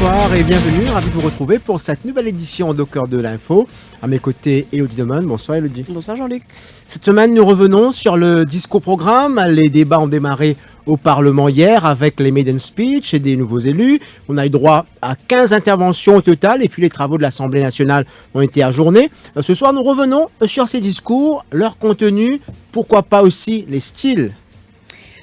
bonsoir et bienvenue, ravi de vous retrouver pour cette nouvelle édition d'Au cœur de l'info. À mes côtés, Elodie Deman. Bonsoir Elodie. Bonsoir Jean-Luc. Cette semaine, nous revenons sur le discours programme. Les débats ont démarré au Parlement hier avec les maiden speech et des nouveaux élus. On a eu droit à 15 interventions au total et puis les travaux de l'Assemblée nationale ont été ajournés. Ce soir, nous revenons sur ces discours, leur contenu, pourquoi pas aussi les styles.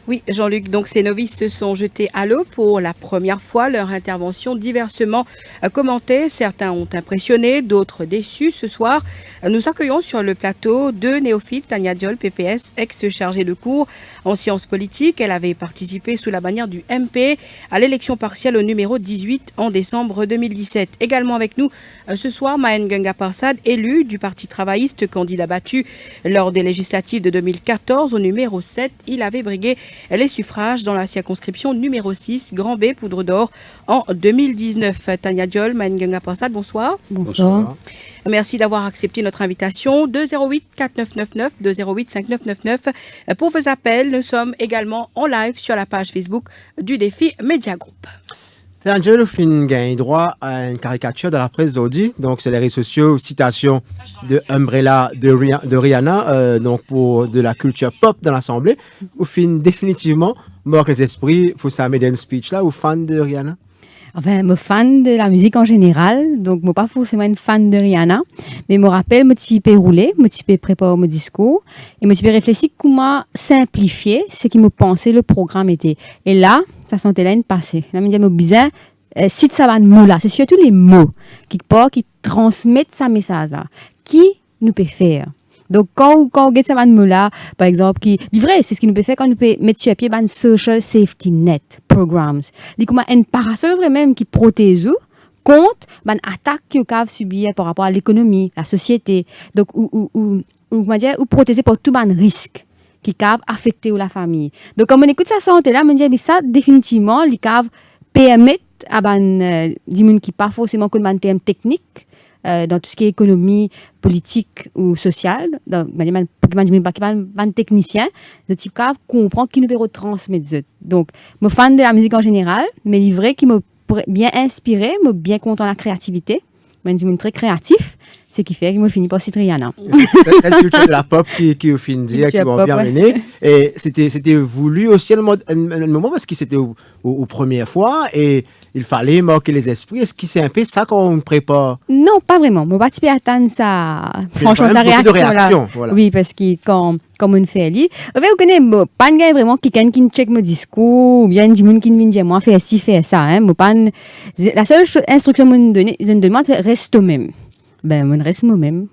Oui, Jean-Luc, donc ces novices se sont jetés à l'eau pour la première fois. Leur intervention diversement commentée. Certains ont impressionné, d'autres déçus. Ce soir, nous accueillons sur le plateau deux néophytes, Tania Diol, PPS, ex-chargée de cours en sciences politiques. Elle avait participé sous la bannière du MP à l'élection partielle au numéro 18 en décembre 2017. Également avec nous ce soir, Mahen Genga Parsad, élu du Parti travailliste, candidat battu lors des législatives de 2014 au numéro 7. Il avait brigué les suffrages dans la circonscription numéro 6, Grand B, Poudre d'Or, en 2019. Tania Diol, Mahen Genga Parsad, bonsoir. Bonsoir. Merci d'avoir accepté notre invitation. 208 4999, 208 5999 pour vos appels. Nous sommes également en live sur la page Facebook du Défi Media Group. Angelo Flynn gagne droit à une caricature de la presse d'Audi, donc c'est les réseaux sociaux, citation de Umbrella de Rihanna, donc pour de la culture pop dans l'Assemblée. Ou fin définitivement mort les esprits pour sa maiden speech là, ou fan de Rihanna? Enfin, je suis fan de la musique en général, donc je ne suis pas forcément une fan de Rihanna, mais je me rappelle, je suis roulé, je suis préparé mon discours, et je suis réfléchi comment simplifier ce qui me pensait le programme était. Et là, ça sentait là une passée. Là, je me disais, bizarre, si ça va de mots là, c'est surtout les mots qui transmettent sa message là. Qui nous peut faire? Donc, quand on get ça van là, par exemple, qui, vrai, c'est ce qui nous peut faire quand nous peut mettre sur pied ban social safety net programs. Il y a un parasol vraiment qui protège nous contre ban attaque que nous subir par rapport à l'économie, la société. Donc, ou protéger pour tout ban risque qui peuvent affecter la famille. Donc, quand on écoute ça santé là, on dit, ça, définitivement, les caves permettent à des gens qui pas forcément connaissent un terme technique, dans tout ce qui est économie, politique ou sociale, donc un technicien, de type qui comprend qui nous peut retransmettre. Donc, je suis fan de la musique en général, mais il est vrai qui me bien inspiré, me bien content de la créativité. Je suis très créatif, ce qui fait que je finis par citer Rihanna. C'est la culture de la pop qui au fin dire, qui m'a bien mené. Et c'était voulu aussi un moment parce que c'était aux premières fois et il fallait marquer les esprits. Est-ce que c'est un peu ça qu'on prépare? Non, pas vraiment. Je ne vais pas attendre ça. Franchement, sa réaction. Voilà. Oui, parce que quand on fait elle, vous connaissez pas de vraiment quelqu'un qui check mon discours ou bien des gens qui me disent moi fais ci, fais ça. La seule instruction que je me demande, c'est reste toi-même. Ben, je reste moi-même.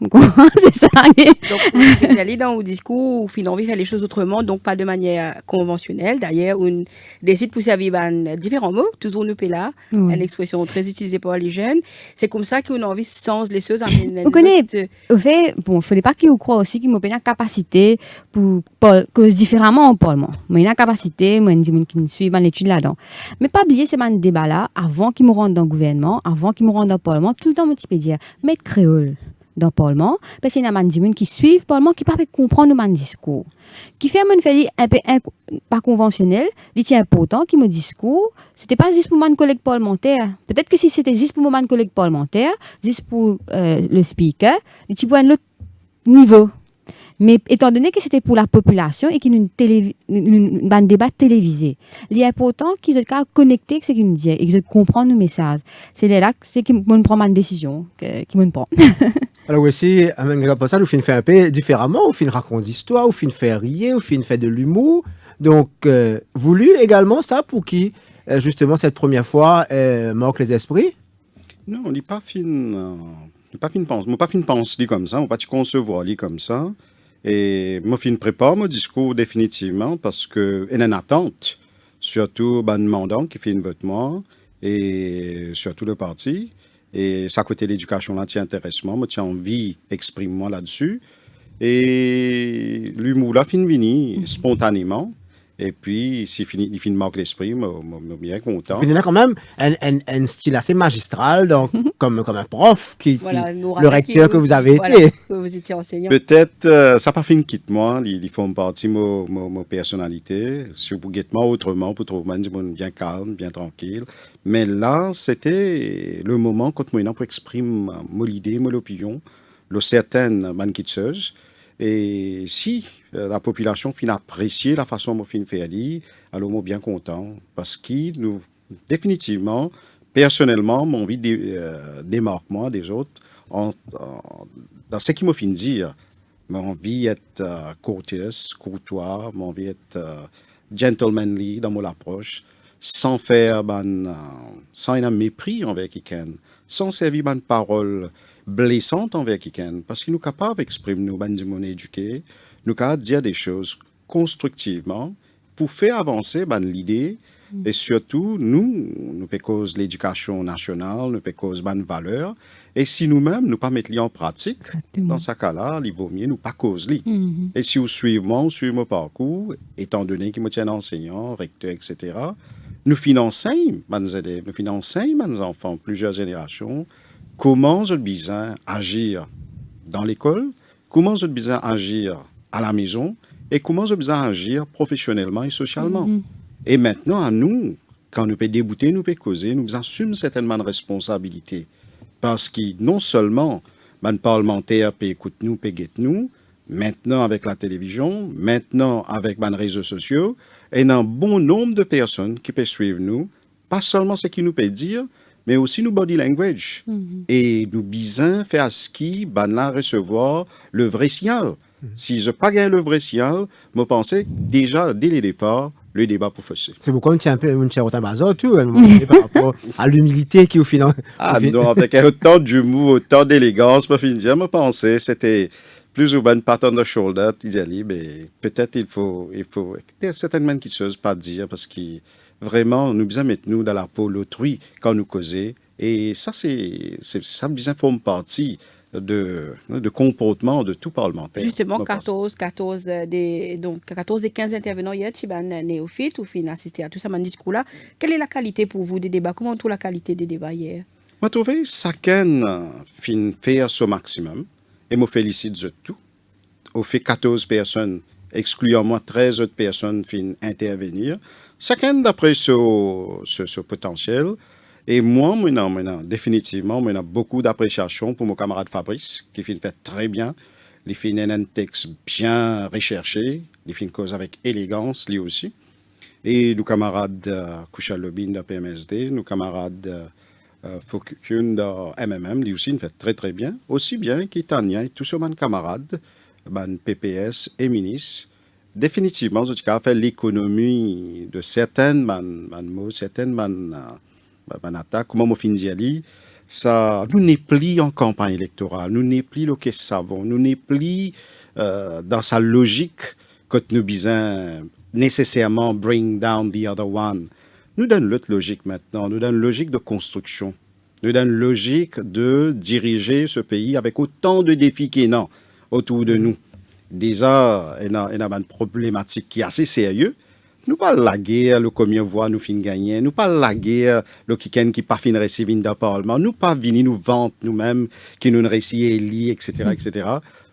C'est ça. Donc, vous allez dans vos discours, vous avez envie de faire les choses autrement, donc pas de manière conventionnelle. D'ailleurs, on décide de pousser à vivre différents mots, toujours nous paie là, une expression très utilisée par les jeunes. C'est comme ça qu'on a envie de changer les choses. Vous connaissez, au fait, bon, il ne fallait pas qu'ils croient aussi qu'ils m'ont une capacité pour cause différemment au Parlement. Moi, une capacité, moi, je qui me suivent dans l'étude là-dedans. Mais pas oublier, c'est un débat là, avant qu'ils me rendent dans le gouvernement, avant qu'ils me rendent dans le Parlement, tout le temps, je peux dire, mais créole dans le Parlement, parce qu'il y a des gens qui suivent le Parlement qui ne peuvent pas comprendre mon discours. Qui fait un fait un peu pas conventionnel, il est important que mon discours, c'était pas juste pour mon collègue parlementaire. Peut-être que si c'était juste pour mon collègue parlementaire, juste pour le speaker, il est pour un autre niveau. Mais étant donné que c'était pour la population et qu'il y a un débat télévisé, il est important qu'ils soient connectés avec ce qu'ils nous disent et qu'ils comprennent nos messages. C'est là que c'est qu'ils me prennent ma décision, qu'ils me prennent. Alors aussi, après ça, vous finissez un peu différemment, vous finissez raconter l'histoire, vous finissez faire rire, vous finissez faire de l'humour. Donc, voulu également ça pour qui, justement, cette première fois, marque les esprits? Non, on n'est pas fin pense. Moi, pas fin pense comme ça, on pas concevoir comme ça. Et moi, fin prépare mon discours définitivement parce que il y a une attente, surtout ben demandant qui fait une vote moi et surtout le parti. Et ça côté l'éducation là, t'y intéressement, moi t'y envie exprime moi là-dessus. Et l'humour là fin vini spontanément. Et puis, il finit marque l'esprit, bien content. Il y a quand même un style assez magistral, donc, comme un prof, Voilà, le recteur que vous avez voilà, été. que vous étiez enseignant. Peut-être, ça n'a pas fini quitte moi, il faut partie de ma personnalité, sur pour guettement autrement, pour trouver un monde bien calme, bien tranquille. Mais là, c'était le moment quand moi, pour exprimer mon idée, mon opinion, le certaine manquitseuse. Et si la population finit apprécier la façon dont on fait aller, alors moi bien content parce que nous définitivement, personnellement, mon envie démarque moi des autres dans ce qui m'a fin dire. Mon envie d'être courtois, mon envie d'être gentlemanly dans mon approche, sans faire sans un mépris envers quelqu'un, sans servir de parole blessante envers quelqu'un, parce que nous sommes capables d'exprimer nous, du monde éduqué, nous sommes capables de dire des choses constructivement pour faire avancer l'idée, et surtout, nous pouvons cause l'éducation nationale, nous pouvons cause bonne valeur, et si nous-mêmes, nous pas mettre en pratique, dans ce cas-là, il vaut mieux nous pas cause li. Et si vous suivez mon parcours, étant donné que je suis enseignant, recteur, etc., nous finançons mes élèves, nous finançons mes enfants, plusieurs générations, comment je besoin agir dans l'école, comment je besoin agir à la maison et comment je besoin agir professionnellement et socialement. Et maintenant, à nous, quand nous pouvons débouter, nous pouvons causer, nous assumons certainement de responsabilité. Parce que non seulement les parlementaires peuvent écouter nous, peuvent guetter nous, maintenant avec la télévision, maintenant avec les réseaux sociaux, et un bon nombre de personnes qui peuvent suivre nous, pas seulement ce qu'ils nous peuvent dire, mais aussi nos body language. Et nous besoin faire ce qui va recevoir le vrai signal. Si je n'ai pas gagné le vrai signal, je pensais déjà, dès le départ, le débat pour fausser. C'est pourquoi on tient un peu un bazar tout, par rapport à l'humilité qui au final. Ah non, avec autant d'humour, autant d'élégance, je pensais c'était plus ou moins une patte on the shoulder, mais peut-être il faut certainement qu'il ne se pas dire parce que vraiment, nous besoin mettre nous dans la peau l'autrui quand nous causons. Et ça, ça besoin forme partie de comportement de tout parlementaire. Justement, 14 des 15 intervenants hier, tu es néophyte ou fin assisté à tout ça, mon discours-là. Quelle est la qualité pour vous des débats? Comment on trouve la qualité des débats hier? Je trouve que chacun fin faire son maximum et je félicite de tout. On fait 14 personnes, excluant moi 13 autres personnes fin intervenir. Chacun d'après ce potentiel. Et moi, maintenant, définitivement, j'ai beaucoup d'appréciation pour mon camarade Fabrice, qui fait très bien. Il fait un texte bien recherché, il fait une cause avec élégance, lui aussi. Et nos camarades Kouchal Lobin de PMSD, nos camarades Fokun de MMM, lui aussi, il fait très très bien. Aussi bien qu'Itania et tous ces camarades, PPS et ministres. Définitivement, je dis fait l'économie de certaines mots, certaines attaques, comment on finit ali, ça nous n'est plus en campagne électorale, nous n'est plus le que savons, nous n'est plus dans sa logique que nous besoin nécessairement bring down the other one. Nous donne l'autre logique maintenant, nous donne une logique de construction, nous donne une logique de diriger ce pays avec autant de défis qu'il y a autour de nous. Déjà, il y a une problématique qui est assez sérieuse. Nous pas la guerre, le combien voix nous fin gagner. Nous pas la guerre, le qui pas fin recevoir dans le Parlement. Nous pas venir nous vendre nous-mêmes, qui nous récit élire, etc., etc.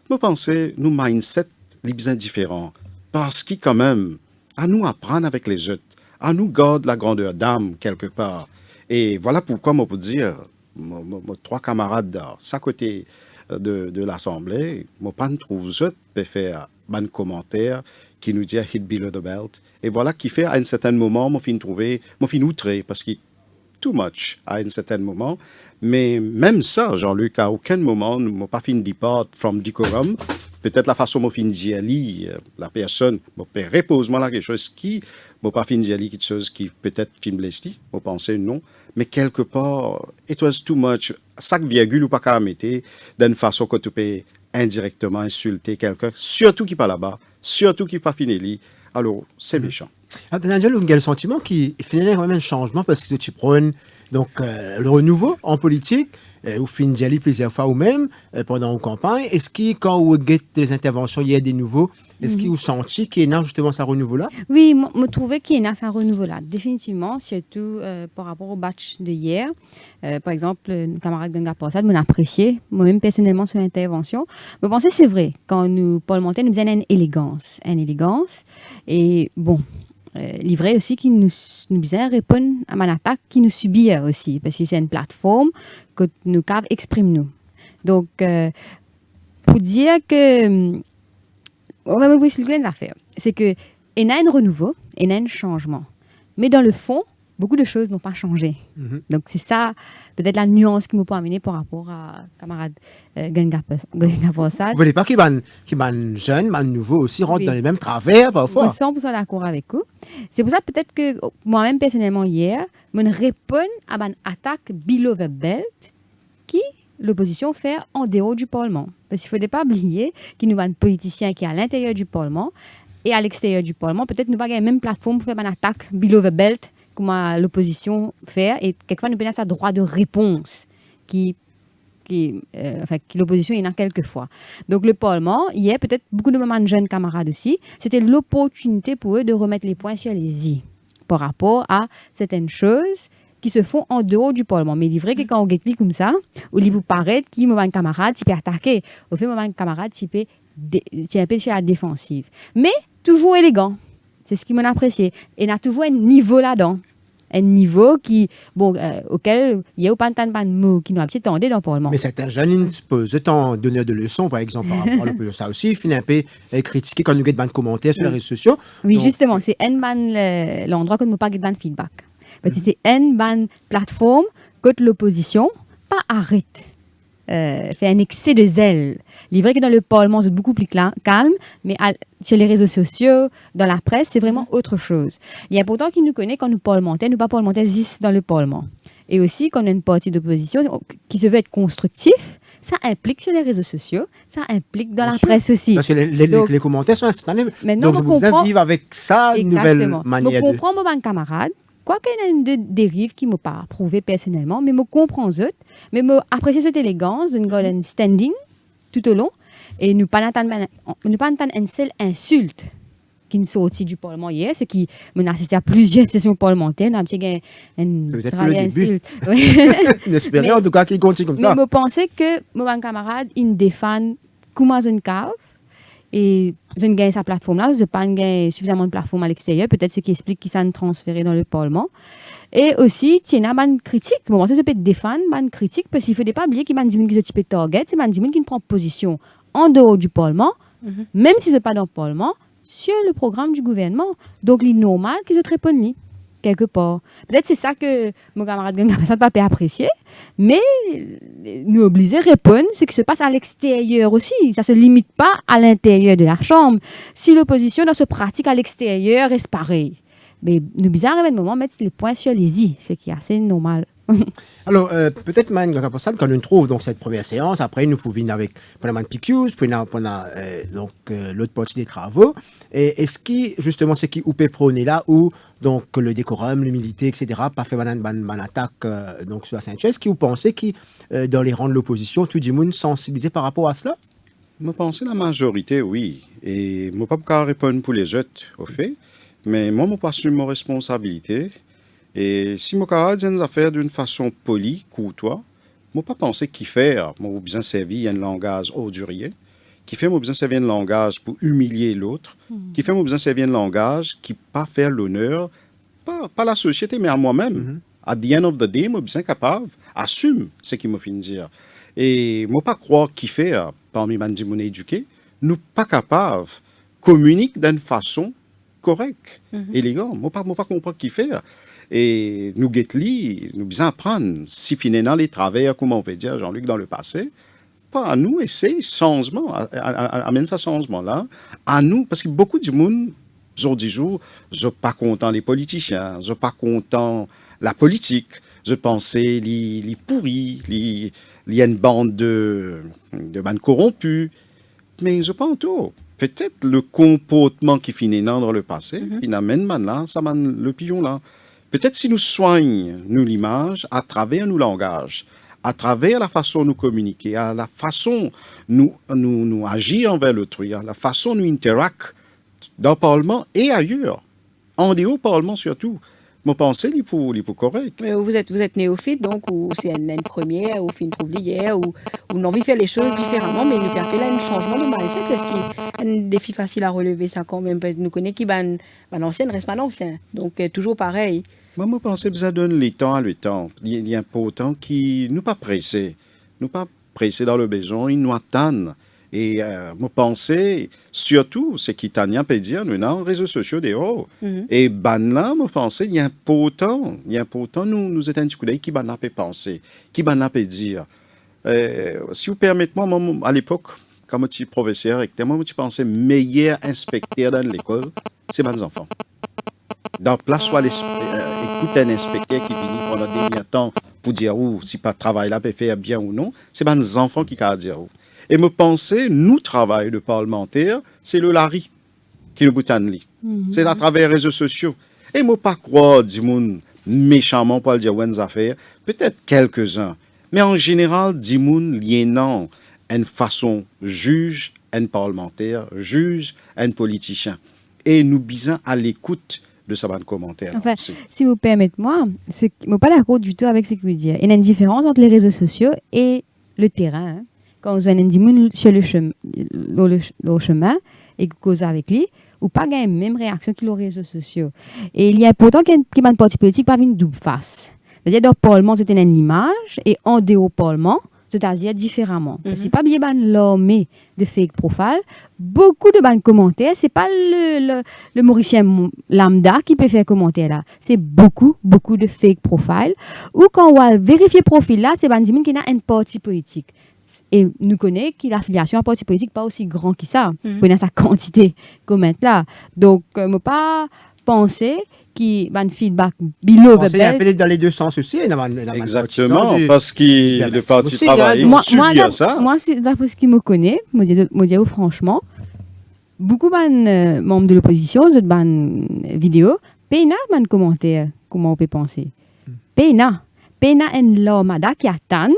Nous pensons, nous mindset, les bien différents. Parce qu'il quand même, à nous apprendre avec les autres, à nous garder la grandeur d'âme quelque part. Et voilà pourquoi, moi, pour dire, mes trois camarades de ça côté de l'Assemblée, moi, pas ne trouve autres peut faire un commentaire qui nous dit hit below the belt. Et voilà qui fait à un certain moment, moi, fin outré, parce qu'il too much à un certain moment. Mais même ça, Jean-Luc, à aucun moment, nous n'avons pas fin depart from decorum. Peut-être la façon dont fin d'y la personne, repose-moi là quelque chose qui, moi pas fin d'y aller, quelque chose qui peut-être fin blessé, moi penser non. Mais quelque part, it was too much. Chaque virgule ou pas qu'à mettre d'une façon que tu peux indirectement insulter quelqu'un, surtout qui pas là-bas, surtout qui pas fini. Alors, c'est méchant. Daniel, vous avez le sentiment qu'il finalement quand même un changement parce que tu prends Donc, le renouveau en politique, ou fin d'y aller plusieurs fois ou même pendant une campagne, est-ce que quand vous avez des interventions, il y a des nouveaux, est-ce que vous sentez qu'il y a justement ce renouveau-là? Oui, moi, je trouvais qu'il y a un renouveau là, définitivement, surtout par rapport au batch de hier. Par exemple, nos camarades Ganga Porsad m'ont apprécié, moi-même personnellement, son intervention. Je pensais que c'est vrai, quand nous parlementaires, nous faisions une élégance. Et bon, livré aussi qui nous bien répondre à mon attaque qui nous subit aussi parce que c'est une plateforme que nous caves exprime nous. Donc pour dire que on va me dire une affaire, c'est que il y a un renouveau, il y a un changement. Mais dans le fond, beaucoup de choses n'ont pas changé. Donc c'est ça peut-être la nuance qui m'a pas amené par rapport à camarade Ganga Porsad. Vous ne voulez pas qu'il y ait jeunes, nouveaux aussi rentrent dans les mêmes travers parfois? Je suis 100% d'accord avec vous. C'est pour ça peut-être que moi-même personnellement hier, je réponds à une attaque below the belt qui l'opposition fait en dehors du Parlement. Parce qu'il ne faut pas oublier qu'il nous a un politicien qui est à l'intérieur du Parlement et à l'extérieur du Parlement. Peut-être nous pas la même plateforme pour faire une attaque below the belt comme l'opposition fait. Et quelquefois, nous avons un droit de réponse qui l'opposition il y en a quelquefois. Donc le Parlement, il y a peut-être beaucoup de moments de jeunes camarades aussi, c'était l'opportunité pour eux de remettre les points sur les i par rapport à certaines choses qui se font en dehors du Parlement. Mais il est vrai que quand on guette comme ça, ou il vous paraît qu'il y a un camarade qui peut attaquer, au fait, un camarade qui peut un peu sur la défensive. Mais toujours élégant. C'est ce qui m'a apprécié. Et il y a toujours un niveau là-dedans. Un niveau qui, auquel il y a pas de mots qui nous a tendu dans le Parlement. Mais certains jeunes posent tant donneur de leçons, par exemple, par rapport à l'opposition. Ça aussi, il finit un peu critiquer quand nous avons des commentaires sur les réseaux sociaux. Oui, donc, justement, c'est l'endroit que nous pas de feedback. Parce que c'est une plateforme que l'opposition pas arrête. Fait un excès de zèle. Il est vrai que dans le Parlement, c'est beaucoup plus calme, mais sur les réseaux sociaux, dans la presse, c'est vraiment autre chose. Il y a pourtant qui nous connaît quand nous parlementaires, nous pas parlementaires ici dans le Parlement. Et aussi, quand on a une partie d'opposition qui se veut être constructif, ça implique sur les réseaux sociaux, ça implique dans la presse aussi. Parce que les commentaires sont instantanés. Donc, vous vivre avec ça, une nouvelle manière de... Je comprends mon camarade. Quoi qu'il y ait une dérive qui ne m'a pas approuvé personnellement, mais je comprends ça, mais je apprécie cette élégance d'une golden standing tout au long, et nous pas entendre une seule insulte qui nous sortit du Parlement hier, ce qui m'a assisté à plusieurs sessions parlementaires, nous avons une insulte. J'espérais en tout cas qu'il continue comme ça. Mais je pensais que mon camarade, il défend comme une cave, et je ne gagne sa plateforme-là, je n'ai pas suffisamment de plateforme à l'extérieur, peut-être ce qui explique qu'il s'est transféré dans le Parlement. Et aussi, il y a une critique. Bon, ça peut être défendre, une critique, parce qu'il ne faut pas oublier qu'il y a des gens qui sont target, c'est des gens qui prennent position en dehors du Parlement, même si ce n'est pas dans le Parlement, sur le programme du gouvernement. Donc, il est normal qu'ils se répondent quelque part. Peut-être c'est ça que mon camarade Ganga n'a pas pu apprécier, mais nous obliger à répondre ce qui se passe à l'extérieur aussi. Ça ne se limite pas à l'intérieur de la Chambre. Si l'opposition se pratique à l'extérieur, reste pareil. Mais nous bizarre à un moment mettre les points sur les i, ce qui est assez normal. Alors, peut-être, quand on trouve donc, cette première séance, après, nous pouvons avec pendant PQs, puis donc l'autre partie des travaux. Et est-ce que, justement, ce qui peut prôner là, où donc, le décorum, l'humilité, etc., pas fait une attaque donc, sur la Sainte-Chaise, est-ce que vous pensez que dans les rangs de l'opposition, tout le monde sensibilisé par rapport à cela? Je pense que la majorité, oui. Et je ne peux pas répondre pour les autres, au fait. Mais moi, je assume mes responsabilités. Et si je fais des affaires d'une façon polie, courtoise, je ne peux pas penser qu'il fait, moi, bien servi un langage ordurier, qui fait, moi, bien servi un langage pour humilier l'autre, qui fait, moi, bien servi un langage qui pas faire l'honneur, pas à la société, mais à moi-même. At the end of the day, moi, bien capable, assume ce qu'il me fait dire. Et moi, pas croire qu'il fait, parmi les gens éduqués, nous pas capables, communiquer d'une façon correcte, élégante. Moi, pas comprendre qu'il fait. Et nous nous bien apprendre, si finalement les travers, comment on peut dire, Jean-Luc, dans le passé, pas à nous essayer changement, amène ce changement-là, à nous, parce que beaucoup de monde, aujourd'hui, je ne suis pas content les politiciens, je ne suis pas content la politique, je pensais les pourris, il y a une bande de bandes corrompus, mais je pense tout. Peut-être le comportement qui finit dans le passé, qui amène là, ça mène le pion là. peut-être si nous soignons nous l'image à travers nos langages, à travers la façon de nous communiquer, à la façon nous agir envers l'autrui, à la façon nous interagir dans le Parlement et ailleurs, en dehors du Parlement surtout. Mon pensée, il faut correct. Mais vous êtes néophyte, donc, ou c'est une première, ou une trouve hier, ou on a envie de faire les choses différemment, mais nous avons là un changement de mindset. Est-ce qu'il y a un défi facile à relever ça quand même? Nous connaissons qui ban l'ancien reste pas l'ancien. Donc, toujours pareil. Moi, je pense que ça donne le temps à le temps. Il y a important qui nous pas pressé. Nous pas pressé dans le besoin, ils nous attendent. Et je pense surtout, c'est qui Tania peut dire, nous avons les réseaux sociaux dehors. Et ben là, je pense il y a important, nous êtes un petit coup d'œil qui ben là peut penser, qui ben là peut dire. Si vous permettez, moi, à l'époque, quand je suis professeur, moi, je pensais meilleur inspecteur dans l'école, c'est mes enfants. Dans place, soit écoute un inspecteur qui vient pendant des minutes temps pour dire si pas travail là peut faire bien ou non, c'est mes enfants qui vont dire Et me penser, nous travail de parlementaire, c'est le Larry qui nous boutonne. C'est à travers les réseaux sociaux. Et moi pas croire du monde méchamment pour le dire bonnes affaires, peut-être quelques-uns, mais en général, du monde liénant une façon juge, un parlementaire, juge, un politicien. Et nous bisons à l'écoute de sa bande commentaire. Enfin, si vous permettez, moi, je ne suis pas d'accord du tout avec ce que vous dites. Il y a une différence entre les réseaux sociaux et le terrain. Hein. Quand vous avez un monde sur le chemin et que vous causez avec lui, ou pas gagner la même réaction que les réseaux sociaux. Et il y a pourtant qu'il y a un parti politique pas une double face. C'est-à-dire dans le Parlement, c'est une image et en dehors du Parlement, c'est-à-dire différemment. Parce que pas bien l'armée de fake profile, beaucoup de bandes commentaires, c'est pas le Mauricien lambda qui peut faire commentaire là. C'est beaucoup de fake profile. Ou quand on va vérifier profil là, c'est bandes qui a un parti politique. Et nous connaissons que l'affiliation à un parti politique pas aussi grand que ça. On a sa quantité comme là. Donc, je ne pas penser qu'il y a un feedback below the belt. Il y a dans les deux sens aussi. Exactement, parce que le parti travail subit ça. Moi, d'après ce qui me connaît, je dis franchement, beaucoup de membres de l'opposition, de vidéos, pena de commentaires, comment on peut penser. Pena un lomada qui attend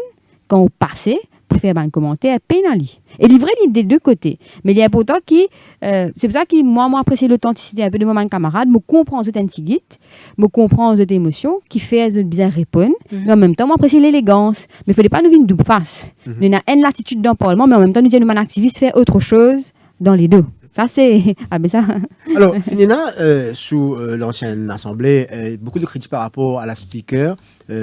quand on passe pour faire un commentaire pénali. Et livré des deux côtés. Mais il y a pourtant qui, c'est pour ça que moi apprécie l'authenticité un peu de mon camarade, me comprend cette antigite, me comprend cette émotion, qui fait bien répondre, mais en même temps, moi apprécie l'élégance. Mais il ne fallait pas nous faire une double face. Nous avons une latitude dans le Parlement, mais en même temps, nous disons que mon activiste fait autre chose dans les deux. Ça, c'est... Ah, mais ça... Alors, Nina, sous l'ancienne Assemblée, beaucoup de critiques par rapport à la speaker,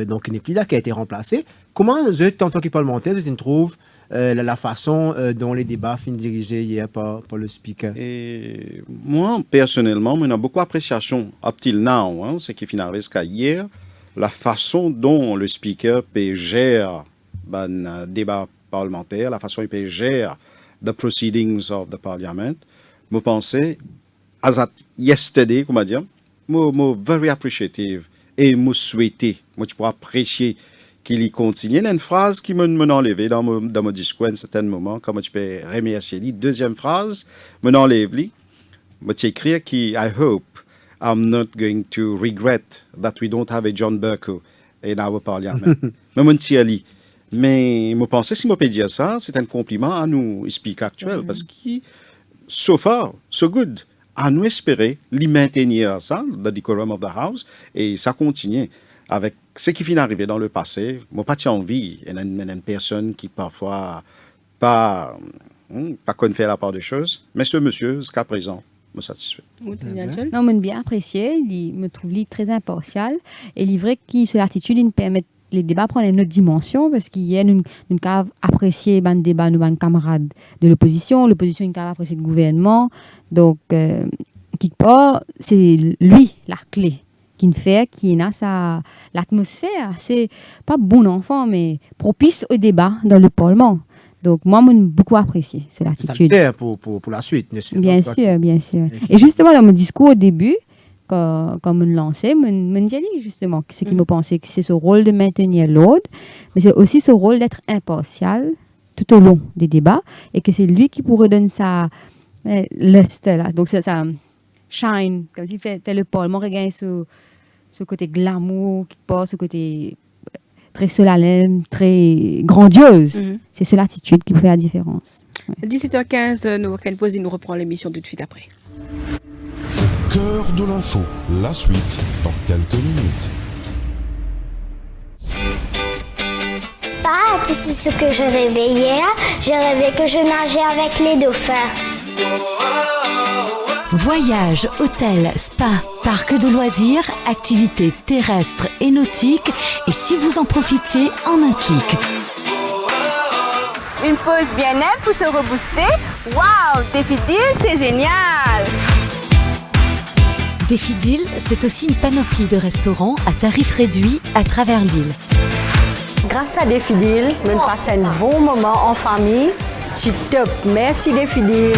donc qui n'est plus là, qui a été remplacée. Comment, en tant que parlementaire, tu trouves la façon dont les débats finissent dirigés hier par le speaker? Et moi, personnellement, j'ai beaucoup d'appréciation up till now, ce qui finit jusqu'à hier, la façon dont le speaker peut gérer un débat parlementaire, la façon dont il peut gérer the proceedings of the parliament. Je pensais, as at yesterday, comment dire, je very appreciative et je souhaitais, tu pourras apprécier qu'il y continue. Il y a une phrase qui m'a enlevé dans mon discours à un certain moment, comme tu peux remercier. Deuxième phrase, m'a enlevé. Je écrit qui I hope I'm not going to regret that we don't have a John Bercow in our parliament. Mais je pensais, si je peux dire ça, c'est un compliment à nous, speakers actuels, parce que, so far, so good, à nous espérer, les maintenir ça, le decorum of the House, et ça continue. Avec ce qui vient d'arriver dans le passé, moi, pas envie, il y a une personne qui parfois pas qu'on fait la part des choses, mais ce monsieur, jusqu'à présent, me satisfait. Non, je bien apprécié, il me trouve très impartial, et il est vrai que cette attitude il permet les débats prennent une autre dimension parce qu'il y a une cave apprécier ban débat nous ban camarades de l'opposition une cave apprécier le gouvernement donc quelque part c'est lui la clé qui fait qui a sa l'atmosphère c'est pas bon enfant mais propice au débat dans le Parlement. Donc moi j'ai beaucoup apprécié cette attitude. Ça pour la suite, n'est-ce pas? Bien sûr. Et justement dans mon discours au début quand on me lançait, je disais justement ce qui me pensait que c'est ce rôle de maintenir l'ordre, mais c'est aussi ce rôle d'être impartial tout au long des débats et que c'est lui qui pourrait donner sa lustre là. Donc ça shine, comme si fait le Parlement regagne ce côté glamour qui passe, ce côté très solennel, très grandiose. C'est seule attitude qui fait la différence. Ouais. 17h15, nous reprend l'émission tout de suite après. Cœur de l'info, la suite dans quelques minutes. Pas, tu sais ce que je rêvais hier? Je rêvais que je nageais avec les dauphins. Voyages, hôtels, spa, parcs de loisirs, activités terrestres et nautiques, et si vous en profitiez en un clic. Une pause bien-être pour se rebooster. Waouh, Défi Deal, c'est génial! Défi Deal, c'est aussi une panoplie de restaurants à tarifs réduits à travers l'île. Grâce à Défi Deal, on passe un bon moment en famille. C'est top. Merci Défi Deal.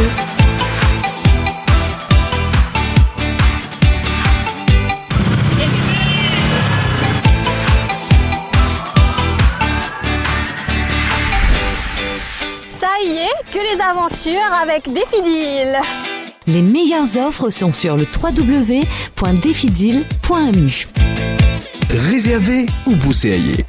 Ça y est, que les aventures avec Défi Deal. Les meilleures offres sont sur le www.defideal.mu. Réservé ou bousséaillé.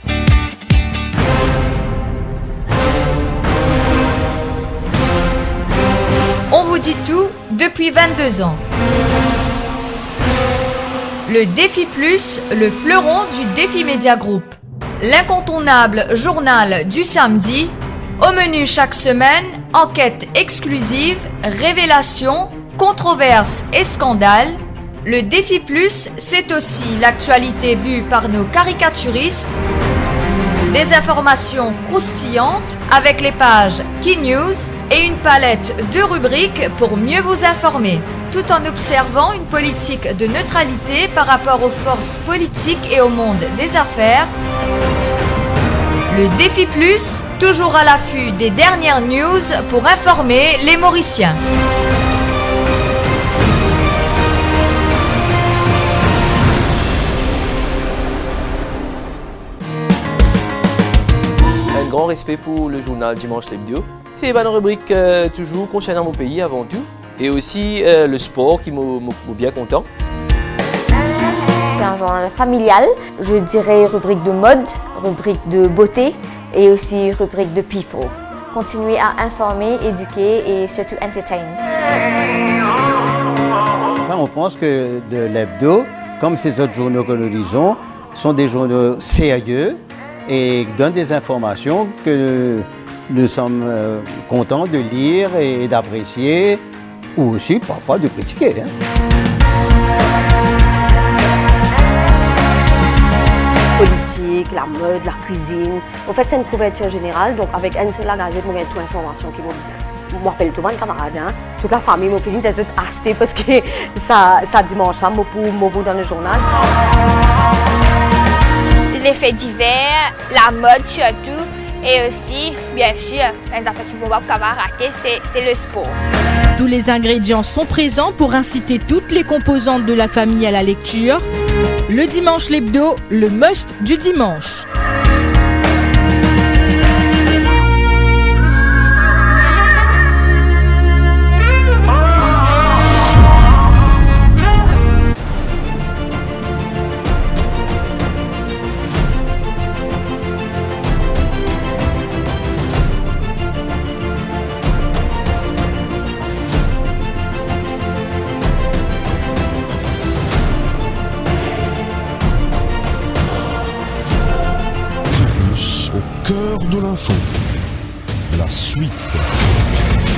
On vous dit tout depuis 22 ans. Le Défi Plus, le fleuron du Défi Média Group. L'incontournable journal du samedi. Au menu chaque semaine, enquêtes exclusives, révélations, controverses et scandales. Le Défi Plus, c'est aussi l'actualité vue par nos caricaturistes. Des informations croustillantes avec les pages Key News et une palette de rubriques pour mieux vous informer, tout en observant une politique de neutralité par rapport aux forces politiques et au monde des affaires. Le Défi Plus, toujours à l'affût des dernières news pour informer les Mauriciens. Un grand respect pour le journal Dimanche l'Hebdo. C'est une rubrique toujours concernant mon pays avant tout. Et aussi le sport qui m'a bien content. C'est un journal familial, je dirais rubrique de mode, rubrique de beauté et aussi rubrique de people. Continuez à informer, éduquer et surtout entertain. Enfin, on pense que l'hebdo, comme ces autres journaux que nous lisons, sont des journaux sérieux et donnent des informations que nous sommes contents de lire et d'apprécier, ou aussi parfois de critiquer. Politique, la mode, la cuisine. En fait, c'est une couverture générale, donc avec une seule gazette, on a toute l'information qui m'a besoin. Je m'appelle tout mon camarade, toute la famille, mon film, c'est acheté parce que ça dimanche, moi pour dans le journal. Les faits divers, la mode surtout, et aussi, bien sûr, les affaires qui vont pas rater, c'est le sport. Tous les ingrédients sont présents pour inciter toutes les composantes de la famille à la lecture. Le Dimanche l'Hebdo, le must du dimanche. Cœur de l'info, la suite.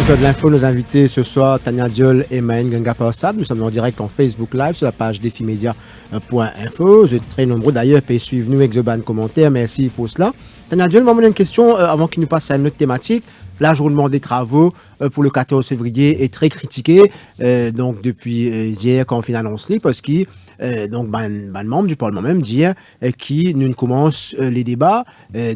Au cœur de l'info, nos invités ce soir, Tania Diol et Maën Ganga-Paossad. Nous sommes en direct en Facebook Live sur la page defimedia.info. Vous êtes très nombreux d'ailleurs, et suivez-nous avec the ban commentaires. Merci pour cela. Tania Diol, je une question avant qu'il nous passe à une autre thématique. L'ajoutement des travaux pour le 14 février est très critiqué donc depuis hier quand on fait l'annonce parce que donc membre du Parlement même dire qui nous commence les débats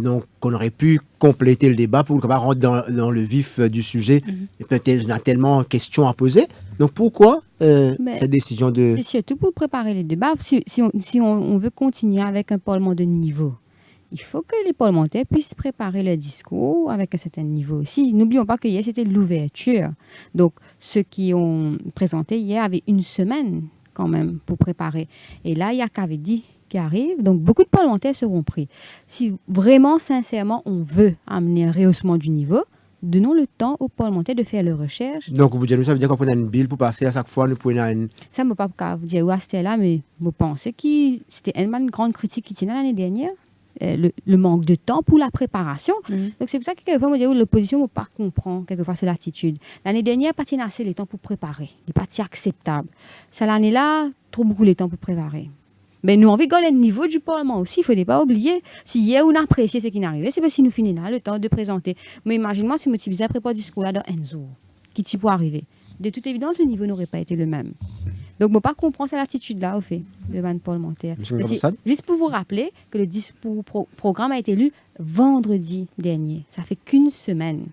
donc qu'on aurait pu compléter le débat pour rentrer dans le vif du sujet. Et peut-être il y a tellement de questions à poser. Donc pourquoi cette décision de... C'est surtout pour préparer les débats. Si on veut continuer avec un Parlement de niveau, il faut que les parlementaires puissent préparer leur discours avec un certain niveau aussi. N'oublions pas que hier, c'était l'ouverture. Donc, ceux qui ont présenté hier avaient une semaine quand même pour préparer. Et là, il y a Kavedi qui arrive, donc beaucoup de parlementaires seront pris. Si vraiment, sincèrement, on veut amener un rehaussement du niveau, donnons le temps aux parlementaires de faire leurs recherches. Donc, vous dites, ça veut dire qu'on prend une bill pour passer à chaque fois, nous prenons une... Ça, je ne peux pas vous dire où c'était là, mais je pense que c'était une grande critique qui tenait l'année dernière. Le manque de temps pour la préparation. Donc, c'est pour ça que quelquefois, moi, je dis, l'opposition ne pas comprendre quelquefois cette attitude. L'année dernière, pas assez le temps pour préparer. Il n'est pas acceptable. Cette année-là, trop beaucoup de temps pour préparer. Mais nous, on veut garder le niveau du Parlement aussi. Il ne faut pas oublier. Si hier, on a apprécié ce qui est arrivé, c'est parce que nous finissons là, le temps de présenter. Mais imagine-moi si je suis préparé du discours là dans un jour. Qui peut arriver? De toute évidence, le niveau n'aurait pas été le même. Donc, je ne peux pas comprendre cette attitude-là, au fait, de ban parlementaire. Juste pour vous rappeler que le discours programme a été lu vendredi dernier. Ça fait qu'une semaine.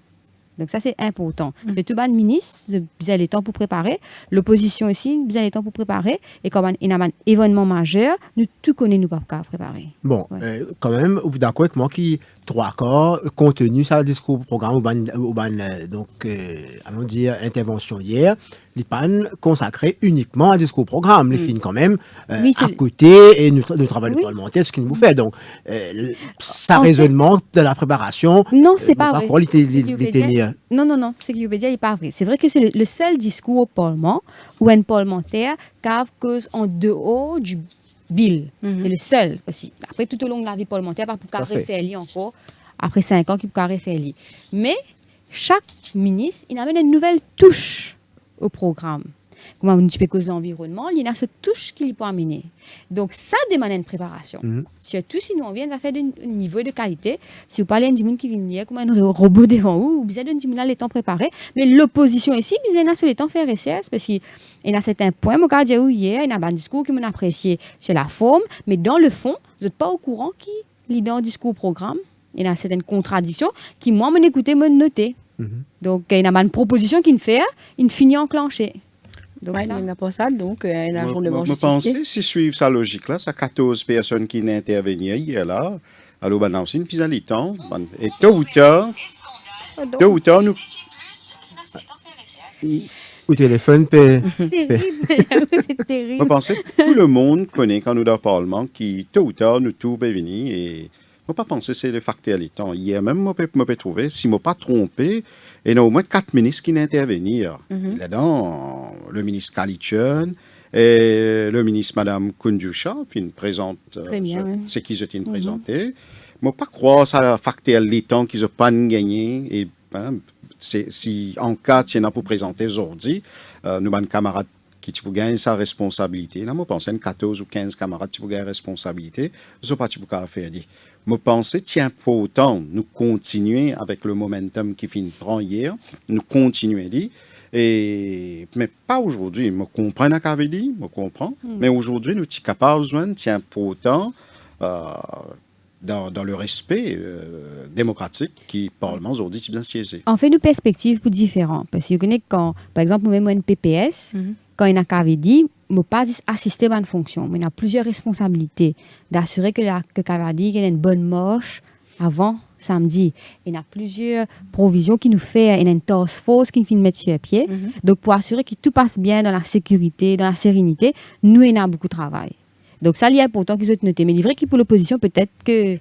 Donc, ça, c'est important. Le tout ban ministre, vous avez le temps pour préparer. L'opposition aussi, vous avez le temps pour préparer. Et comme il y a un événement majeur, nous tout connaissons, nous pas préparer. Bon, quand même, vous êtes d'accord avec moi qui trois corps contenu ça discours programme allons dire intervention hier, les pannes consacrées uniquement à discours programme, les films quand même à côté et nous travaillons parlementaire ce qui nous fait donc ça raisonnement de la préparation. Non, c'est pas vrai. Non, c'est qu'il n'est pas vrai. C'est vrai que c'est le seul discours au Parlement où un parlementaire cause en dehors du bill. C'est le seul aussi. Après, tout au long de la vie parlementaire, pas pour carré faire encore, après 5 ans, qui peut faire. Mais chaque ministre, il amène une nouvelle touche au programme. Comme un petit peu cause de l'environnement, il y a cette touche qu'il peut amener. Donc, ça demande une préparation. Surtout si nous, on vient de faire un niveau de qualité. Si vous parlez d'un monde qui vient hier, comme un robot devant vous, vous avez un les temps préparés. Mais l'opposition ici, vous avez les temps faire recherche. Parce qu'il y a certains points, je vais dire hier, il y a un discours qui m'a apprécié sur la forme. Mais dans le fond, vous n'êtes pas au courant qui lit dans le discours programme. Il y a certaines contradictions qui, moi, m'écouter, me noter. Donc, il y a une proposition qui me fait, il finit enclenché. Donc, il n'y a pas ça, donc il y a un journement justifié. Je pense, si suivre sa logique-là, c'est 14 personnes qui n'intervenaient hier là. Alors, ben, c'est une piste à l'étang. Et tôt ou tard, nous... Au téléphone, c'est terrible. Je pense que tout le monde connaît quand nous dans le Parlement qui, tôt ou tard, nous tout est venu et... Je ne peux pas penser que c'est le facteur à l'étang. Hier même, je peux trouver, si je ne me pas trompé, il y a au moins 4 ministres qui n'intervenir. Là-dedans, le ministre Kalitchen et le ministre Mme Kundusha, puis une présente, c'est qui j'étais présenté. Je ne peux pas croire que c'est le facteur à l'étang qu'ils n'ont pas gagné. Et, si en cas, il y en a pour présenter aujourd'hui, nous avons camarades qui tu peux gagner sa responsabilité. Là, je pense que 14 ou 15 camarades qui peux gagner responsabilité. Je ne sais pas si tu peux faire. Je pense que tiens pas autant nous continuer avec le momentum qui finit prend hier, nous continuer mais pas aujourd'hui. Je comprends ce qu'avait dit, je comprends. Mais aujourd'hui, nous sommes capables de tiens pas autant dans le respect démocratique qui le Parlement aujourd'hui est bien siégé. En fait, nous perspectives pour différents. Parce que vous connaissez quand, par exemple, même un PPS, quand il y a qu'avait dit, je ne pas assister à une fonction, mais il y a plusieurs responsabilités d'assurer que Kavadi a une bonne marche avant samedi. Il y a plusieurs provisions qui nous fait, il y a une task force qui nous met sur pied. Donc, pour assurer que tout passe bien dans la sécurité, dans la sérénité, nous, il y a beaucoup de travail. Donc, ça, il y a pourtant qu'ils ont noté. Mais il est vrai que pour l'opposition, peut-être que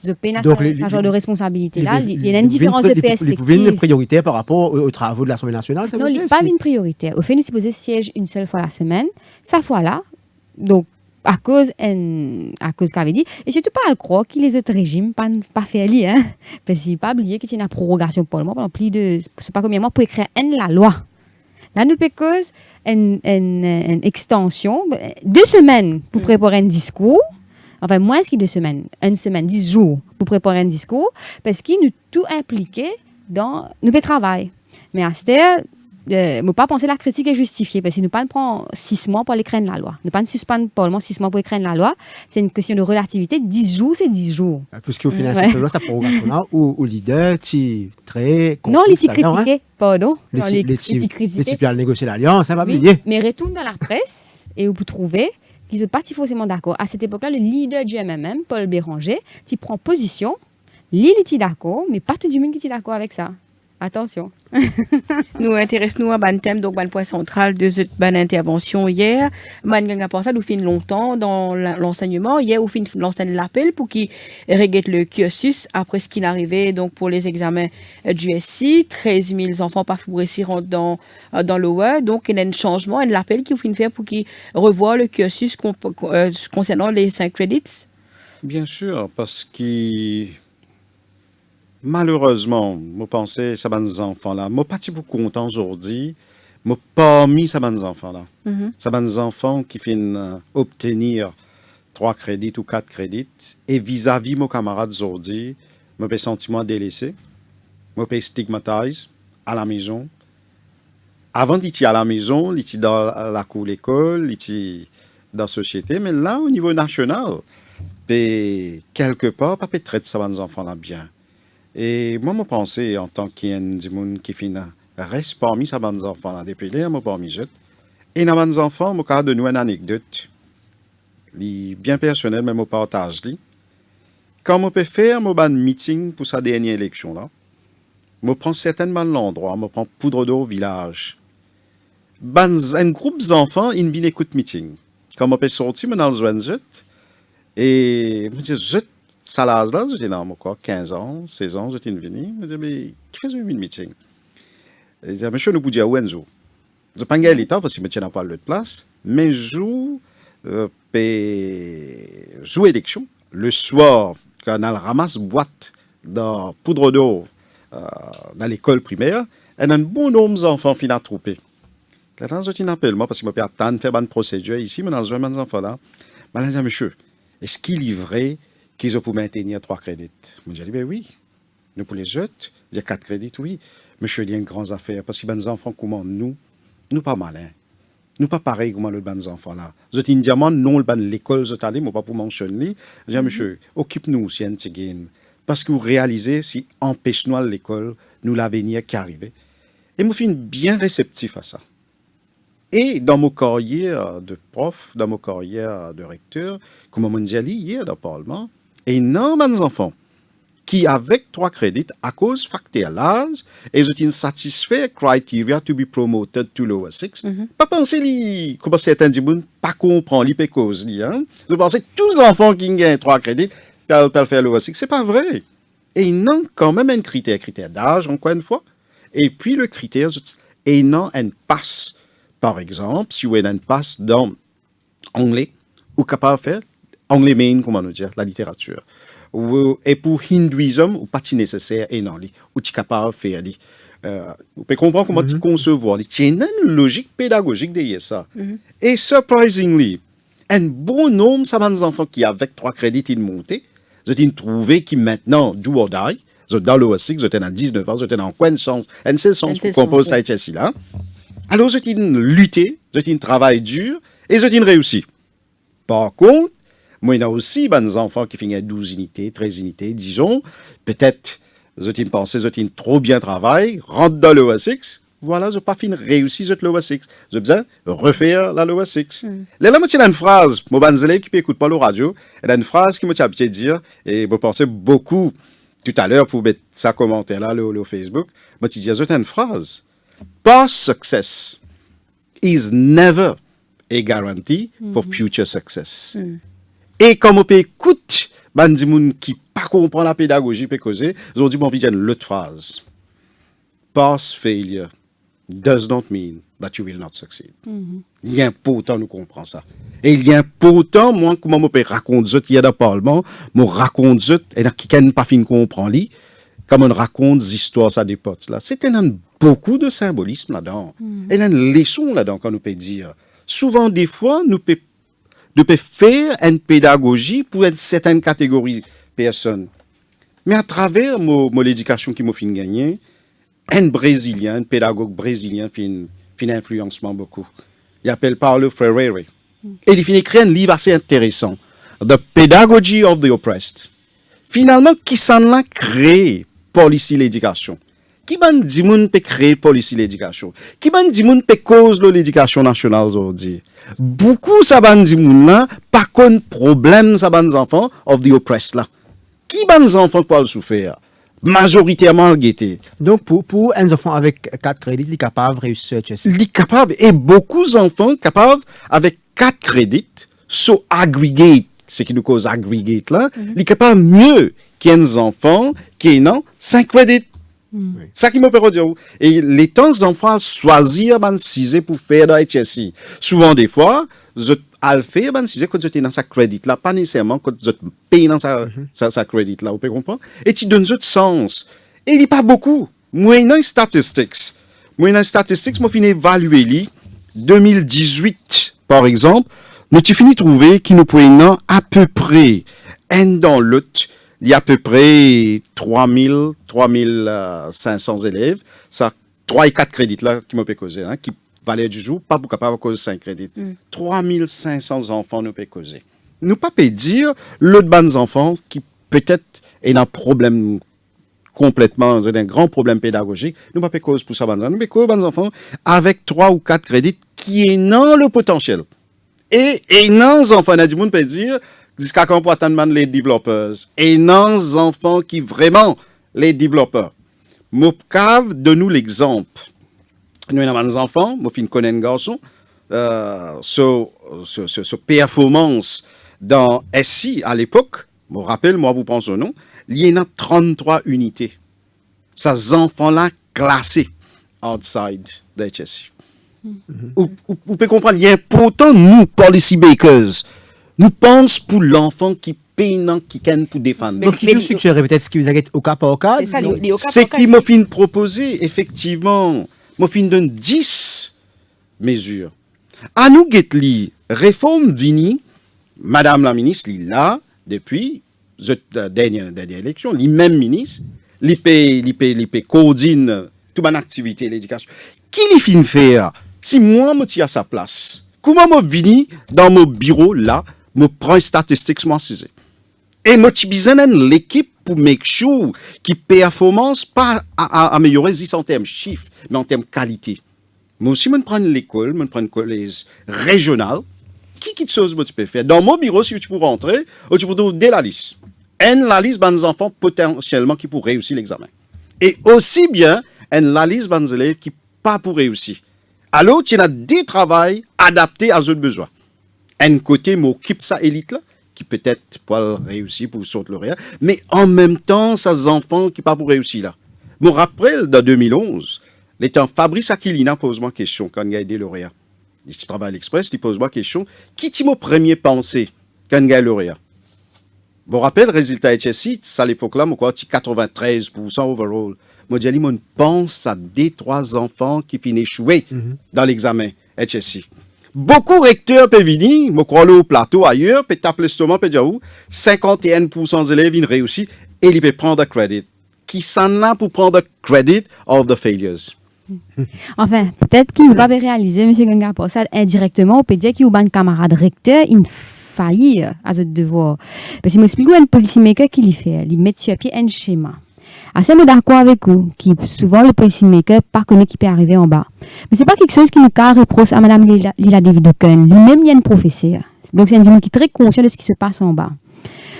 je peine à ce genre de responsabilité-là. Il y a une différence de perspective. Vous avez une priorité par rapport aux travaux de l'Assemblée nationale, ça non, il n'y a pas une priorité. Au fait, nous supposons siège une seule fois la semaine. Sa fois-là, donc, à cause qu'avait dit, et surtout pas à le croire que les autres régimes pas fait ali, hein. Parce qu'il pas oublié qu'il y a une prorogation pour le moment pendant plus de, c'est pas combien de mois pour écrire la loi. Là, nous cause une extension, 2 semaines pour préparer un discours. Enfin, moins que 2 semaines. 1 semaine, 10 jours pour préparer un discours, parce qu'il nous tout impliqué dans notre travail. Mais à ce stade, je ne pas penser que la critique est justifiée, parce que nous ne prenons pas 6 mois pour écrire la loi. Nous ne pas suspendre le Parlement 6 mois pour écrire la loi. C'est une question de relativité. 10 jours, c'est 10 jours. Puisqu'au final, cette loi, sa prorogation-là, où leader, qui très... Non, les critiqués, pardon. Les types à négocier l'alliance, ça va bien. Mais retourne dans la presse, et vous trouvez qu'ils ne sont pas forcément d'accord. À cette époque-là, le leader du MMM, Paul Béranger, qui prend position, il est d'accord, mais pas tout le monde qui est d'accord avec ça. attention. Nous intéressons à ban thème, donc ban point central de cette ban intervention hier. Man gang pour ça, nous fin longtemps dans l'enseignement. Hier, nous fin l'enseigne l'appel pour qui reguette le cursus après ce qui arrivait donc pour les examens du SI. 13 000 enfants pas réussir dans l'OE. Donc, il y a un changement, un appel qui fin faire pour qui revoient le cursus concernant les 5 credits. Bien sûr, parce que malheureusement, je pensais ça les enfants-là. Je ne suis pas beaucoup content aujourd'hui. Je n'ai pas mis ça les enfants-là. Ça les enfants qui finissent obtenir 3 crédits ou 4 crédits. Et vis-à-vis de mes camarades aujourd'hui, je me sentiment délaissé. Je me stigmatisé à la maison. Avant d'être à la maison, j'étais dans la cour de l'école, j'étais dans la société. Mais là, au niveau national, quelque part, pas traiter ça les enfants-là bien. Et moi, je pense, en tant qu'un qui finit, reste parmi ces enfants-là, depuis là, je parmi eux. Et dans les enfants, je vais donner une anecdote, bien personnelle, mais je partage. Quand je peux faire un meeting pour sa dernière élection, je prends certainement l'endroit, je prends Poudre d'eau village. Un groupe d'enfants, ils viennent écouter meeting. Quand je peux sortir, je vais dans le et je dis, ça là, j'étais dans mon corps, 15 ans, 16 ans, j'étais venu. Je me dis, mais qui fait un meeting? Je dis, monsieur, nous pouvons dire où est-ce que je n'ai pas gagné le temps parce que je ne tiens pas de place, mais je joue élection. Le soir, quand on ramasse boîte de poudre d'eau dans l'école primaire, et un bon nombre d'enfants finissent à trouper. Là, je t'appelle moi parce que je peux attendre faire une procédure ici, mais dans ce moment, enfants là, je dis, monsieur, est-ce qu'il est vrai qu'ils ont pu maintenir 3 crédits? Je dis, ben oui. Nous, pour les jeter, il y a 4 crédits, oui. Monsieur, il y a une grande affaire, parce que les enfants, comment nous pas malins. Nous pas pareil comme les enfants là. Je dis, diamant, non, l'école, je t'allais, moi pas pour mentionner. Je dis, monsieur, occupe-nous aussi un petit game. Parce que vous réalisez, si empêche-nous à l'école, nous l'avenir qui arrive. Et moi, je suis bien réceptif à ça. Et dans mon carrière de prof, dans mon carrière de recteur, comme on dit hier dans le Parlement, et non, mes enfants, qui avec 3 crédits, à cause facteur l'âge, et je suis satisfait criteria to be promoted to lower 6, pas penser, comme certains disent, pas comprendre les causes. Je pense que tous les enfants qui gagnent 3 crédits peuvent faire lower 6, c'est pas vrai. Et non, quand même un critère d'âge, encore une fois, et puis le critère, et non, un passe. Par exemple, si vous avez une passe dans anglais, vous êtes capable de faire anglais main, comment nous dire, la littérature. Et pour hindouisme, ou pas nécessaire, et non, vous êtes capable de faire. Vous pouvez comprendre comment tu concevoir. Il y a une logique pédagogique derrière ça. Et surprisingly, un bon nombre de enfants qui, avec 3 crédits, ils montent, vous avez trouvé qui maintenant, do or die, vous êtes dans le OSIC, vous êtes dans 19 ans, vous êtes dans quoi sens, un seul sens pour composer ça ici là. Alors, vous êtes lutté, vous êtes travail dur, et vous êtes réussi. Par contre, moi, il y a aussi des enfants qui finissent 12 unités, 13 unités, disons, peut-être, vous êtes pensé, vous êtes trop bien travaillé, rentre dans le OSIX, voilà, je n'ai pas fini réussi, vous êtes le OSIX. Je besoin refaire la OSIX. Là, moi, il y a une phrase, moi, les élèves qui n'écoutent pas la radio, il y a une phrase qui me tient à dire, et je pensais beaucoup tout à l'heure pour mettre ça commentaire là, le Facebook, moi, je dis, il y a une phrase. Past success is never a guarantee for future success. Et comme on peut écouter, des gens qui ne comprennent pas la pédagogie, ils ont dit, bon, viens l'autre phrase. Past failure does not mean that you will not succeed. Il est important nous comprendre ça. Et il est important, moi, comment je peux raconter ça, qu'il y a dans le Parlement, je raconte ça, et qui n'a pas fini de comprendre, comme on raconte des histoires, ça des potes là. C'est beaucoup de symbolisme là-dedans. Et il y a une leçon là-dedans qu'on nous peut dire. Souvent, des fois, nous peut faire une pédagogie pour une certaine catégorie de personnes. Mais à travers l'éducation qui m'a fait gagner, un Brésilien, un pédagogue brésilien, fait influencement beaucoup. Il appelle Paulo Freire. Et il finit écrire un livre assez intéressant, The Pedagogy of the Oppressed. Finalement, qui s'en a créé policy l'éducation? Qui ban di moun peut créer policy l'éducation? Qui ban di moun peut cause l'éducation nationale aujourd'hui? Beaucoup ça ban di moun là, pas qu'on problème ça ban enfants of the oppressed là. Qui ban enfants pour le souffrir? majoritairement guetté. Donc, pour un enfant avec 4 crédits, il est capable de réussir HSC. Il est capable, et beaucoup d'enfants capables, avec 4 crédits, so aggregate, ce qui nous cause aggregate là, il est capable mieux qu'un enfant qui ont 5 crédits. Ça qui me permet de dire. Et les temps enfants choisir ban 6 pour faire de HSC. Souvent des fois, je alfait ban 6 quand j'étais dans sa crédit là, pas nécessairement quand je paye dans sa crédit là, vous pouvez comprendre. Et tu donnes autre sens. Et il n'y a pas beaucoup. Moi dans statistics, moi fin évaluer li 2018 par exemple, nous tu fini trouver qui nous prenons à peu près un dans l'autre. Il y a à peu près 3500 élèves. Ça, 3 et 4 crédits là qui m'ont causé, qui valaient du jour, pas pour capable causer 5 crédits. 3500 enfants nous peut causer. Nous pas peut dire l'autre bande enfants qui peut-être est un problème complètement, un grand problème pédagogique. Nous pas peut cause pour ça bande. Nous peut cause bande enfants avec 3 ou 4 crédits qui est dans le potentiel. Et non enfants, du monde peut dire jusqu'à quand on peut attendre les développeurs. Et non enfants qui vraiment les développeurs. Mopcav donne-nous l'exemple. Nous avons des enfants, moi je connais un garçon, sur performance dans SI à l'époque, je me rappelle, moi vous pensez au nom, il y a 33 unités. Ces enfants-là classés outside de HSI. Vous pouvez comprendre, il est important, nous, policy makers, nous pensons pour l'enfant qui paye, qui can pour défendre. Donc, qui nous suggère peut-être ce qui vous inquiète au cas par cas. C'est ça, les au cas par C'est cas. qui m'a fait proposer, effectivement, m'a fait donner 10 mesures. À nous, Getli, réforme vini, Madame la ministre, il là, depuis la dernière élection, les mêmes ministres, les coordine toute mon activité, l'éducation. Qui les fin faire si moi, je suis à sa place? Comment je vini dans mon bureau là, je prends les statistiques, moi, c'est et moi, je besoin l'équipe pour make sure que performance pas à améliorer en termes chiffres, mais en termes qualité. Moi aussi, je prends l'école, je prends le collège régional. Qui chose tu peux faire? Dans mon bureau, si tu peux rentrer, tu peux trouver la liste. La liste des enfants potentiellement qui pourraient réussir l'examen. Et aussi bien, la liste des élèves qui pas pour réussir. Alors, tu as des travails adaptés à leurs besoins. Un côté, m'occupe ça élite là, qui peut-être pas réussir pour sauter lauréat, mais en même temps, ces enfants qui pas pour réussir là. Je me rappelle, dans 2011, l'étant Fabrice Aquilina pose-moi question quand il a aidé lauréat. Il travaille à l'Express, il pose-moi question, qui t'y m'a premier pensé quand il a lauréat? Je me rappelle, résultat HSI, à l'époque-là, moi, 93% overall. Moi, j'ai dit, je pense à des 3 enfants qui finissent échouer dans l'examen HSI. Beaucoup de recteurs peuvent venir, je crois au plateau ailleurs, peut taper l'estomac, peut dire où 51% des élèves ils réussissent et ils peuvent prendre crédit. Qui s'en là pour prendre crédit of the failures? Enfin, peut-être qu'il ne va pas réaliser, M. Ganga, pour ça, indirectement, on peut dire qu'il y a un camarade recteur, il faillit à ce devoir. Parce que je m'explique un policymaker qui lui fait, il met sur pied un schéma. Assez d'accord avec vous, qui souvent le policymaker pas connaît qui peut arriver en bas. Mais c'est pas quelque chose qui nous carre reproche à Madame Lila David-Oken. Lui-même, il y a une professeure. Donc, c'est un individu qui est très conscient de ce qui se passe en bas.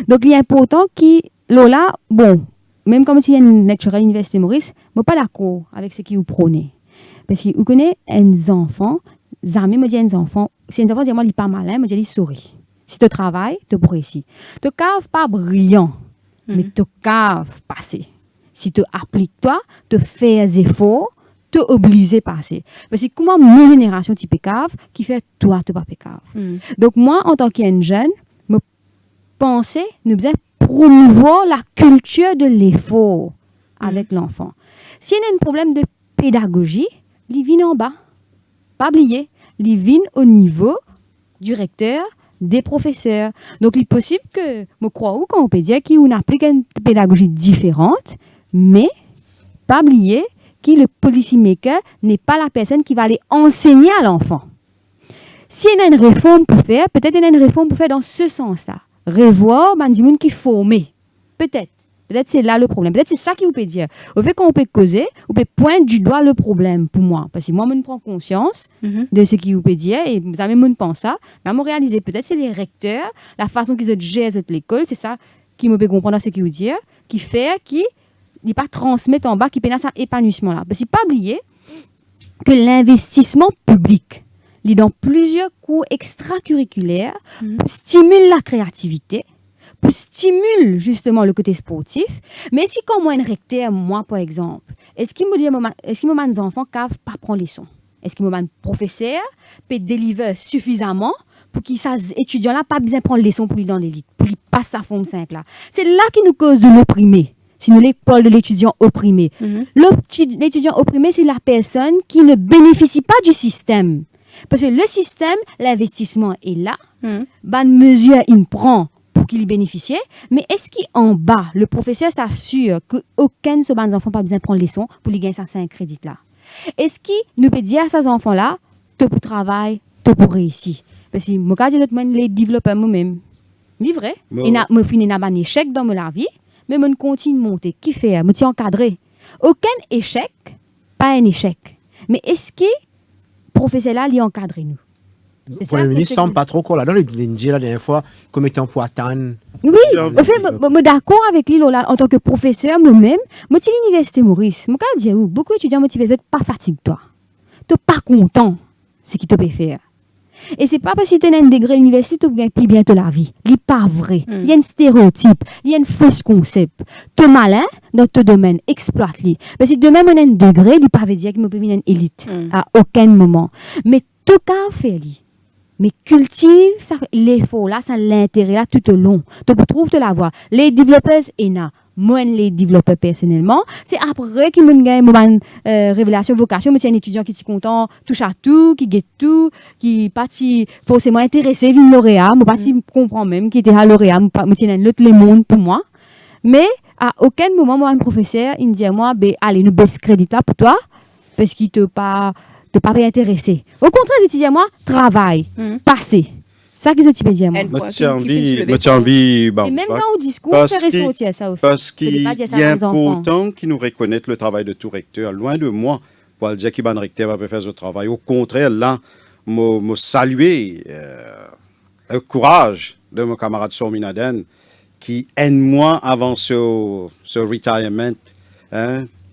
Donc, il est important qu'il, là, bon, même comme s'il y a une lecture à l'Université Maurice, je ne suis pas d'accord avec ce qu'il vous prônez. Parce que vous connaissez un enfant, Zamé me dit un enfant, si un enfant dit moi, il n'est pas malin, me dit il sourit. Si tu travailles, tu pourrais ici. Tu ne caves pas brillant, mais tu caves passer. Si tu appliques toi, tu fais des efforts, tu es obligé de passer. Parce que comment mon génération tu cave qui fait toi tu pas cave. Donc moi en tant qu'un jeune, me penser nous besoin promouvoir la culture de l'effort avec l'enfant. S'il y a un problème de pédagogie, il vient en bas. Pas oublier, il vient au niveau du recteur, des professeurs. Donc il est possible que je crois ou qu'on peut dire qu'on applique une pédagogie différente. Mais, pas oublier que le policymaker n'est pas la personne qui va aller enseigner à l'enfant. S'il y a une réforme pour faire, peut-être il y a une réforme pour faire dans ce sens-là. Revoir, des gens qui former. Peut-être. Peut-être c'est là le problème. Peut-être c'est ça qui vous peut dire. Au fait qu'on peut causer, on peut pointer du doigt le problème pour moi. Parce que moi, je prends conscience de ce qui vous peut dire et vous avez même pensé ça. Mais je réaliser, peut-être c'est les recteurs, la façon qu'ils gèrent l'école, c'est ça qui me peut comprendre ce qui vous dit, qui fait, qui il pas transmettre en bas qui pénale cet épanouissement là. Parce qu'il pas oublier que l'investissement public, il est dans plusieurs cours extracurriculaires, stimule la créativité, stimule justement le côté sportif. Mais si quand moi un recteur, moi par exemple, est-ce qu'il me dit des enfants qui ne pas prendre les leçons? Est-ce qu'il me dit un professeur peut délivrer suffisamment pour qu'ils étudiants là pas besoin de prendre les leçons pour lui dans l'élite, pour lui passer sa forme 5 là. C'est là qui nous cause de l'opprimé. Sinon l'école de l'étudiant opprimé. L'étudiant opprimé, c'est la personne qui ne bénéficie pas du système. Parce que le système, l'investissement est là, bonne mesure il prend pour qu'il y bénéficie, mais est-ce qu'en bas, le professeur s'assure qu'aucun de ces enfants n'a pas besoin de prendre les leçons pour lui gagner sa 5 crédits là? Est-ce qu'il nous peut dire à ces enfants-là, tu pour travail, tu pour réussir? Parce que moi, je dis les développeurs moi-même. C'est vrai. Je finis un échec dans ma vie, mais je continue de monter. Qui fait? Je suis encadré. Aucun échec, pas un échec. Mais est-ce que le professeur là, il encadre nous? Le Premier ministre semble pas trop là-dedans. Il dit la dernière fois comme étant pour atteindre. Oui, en fait, je suis d'accord avec lui là, en tant que professeur moi-même. Moi, je suis à l'université Maurice. Je dis dire beaucoup d'étudiants motivés, pas fatigues-toi. Tu n'es pas content ce qu'ils te peut faire. Et c'est pas parce que tu as un degré à l'université que tu gagnes plus bientôt la vie. Ce n'est pas vrai. Il y a un stéréotype, il y a un faux concept. Tu es malin dans ton domaine, exploite-le. Parce que demain, on a un degré, il ne peut pas dire qu'il me peut venir une élite à aucun moment. Mais tout cas, fait-le. Mais cultive ça, l'effort là, ça l'intérêt là tout au long. Tu peux trouver la voie. Les développeurs, moi les développeurs personnellement, c'est après qu'ils me gagnent une révélation vocation, mais c'est un étudiant qui est content, touche à tout, qui guette tout, qui pas forcément intéressé via lauréat, moi pas comprend même qui était à lauréat, moi c'est un autre le monde pour moi. Mais à aucun moment moi un professeur il me dit à moi allez nous baisse crédit là pour toi parce qu'il te pas intéressé. Au contraire, il dit à moi travail, passer. Ça qu'ils ont dit à moi. envie, et même dans le discours, faire ressortir ça. Parce qu'il est important qu'ils nous reconnaissent le travail de tout recteur. Loin de moi, pour dire qu'il va recteur va faire ce travail. Au contraire, là, me saluer le courage de mon camarade Sorminaden qui aide moi avant ce retirement.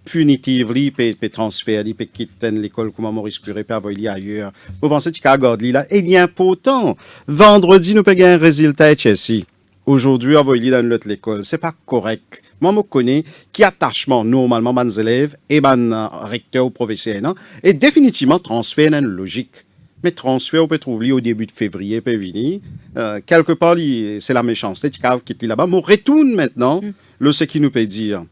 Punitively, peut transférer, peut quitter l'école comme Maurice Curé, peut avoir ailleurs. Vous pensez que regarde là, il est important. Vendredi, nous payons un résultat ici. Aujourd'hui, on va aller dans l'autre école. C'est pas correct. Moi, je connais qui attachement normalement mes élèves et mes recteurs ou professeurs, non? Et définitivement transfert une logique. Mais transfert, on peut trouver au début de février, peut venir. Quelque part, c'est la méchanceté qui quitte là-bas. Mais on retourne maintenant, ce qui nous peut dire.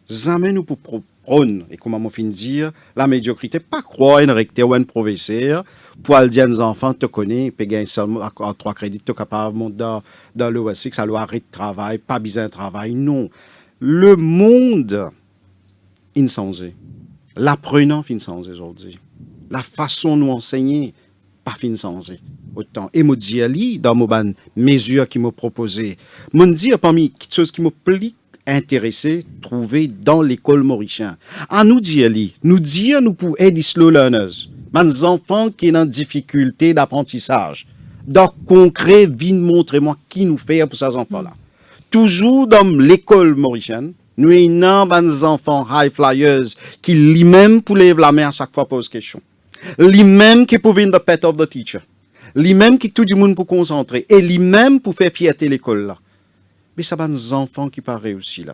Jamais nous pour prôner, et comment on finit dire, la médiocrité, pas croire un recteur ou un professeur, pour aller dire aux enfants, tu connais, puis gagner seulement à 3 crédits, tu es capable de monter dans l'OSC, que ça doit arrêter de travail, pas besoin de travail, non. Le monde, insensé. L'apprenant, insensé aujourd'hui. La façon de nous enseigner, pas insensé. Autant. Et me dire, dans mes mesures qui m'ont proposées, me dire parmi quelque chose qui me plaît, intéressés, trouver dans l'école mauricienne. À nous dire, nous pour aider slow learners, mes enfants qui sont en difficulté d'apprentissage. Donc, concret, viens montrer-moi qui nous fait pour ces enfants-là. Toujours dans l'école mauricienne, nous avons des enfants high flyers qui, lui-même, pour lever la main à chaque fois, posent question. Lui-même qui pour venir the pet of the teacher. Lui-même qui tout le monde pour concentrer. Et lui-même pour faire fierté l'école là. Mais ça va des enfants qui paraissent aussi là.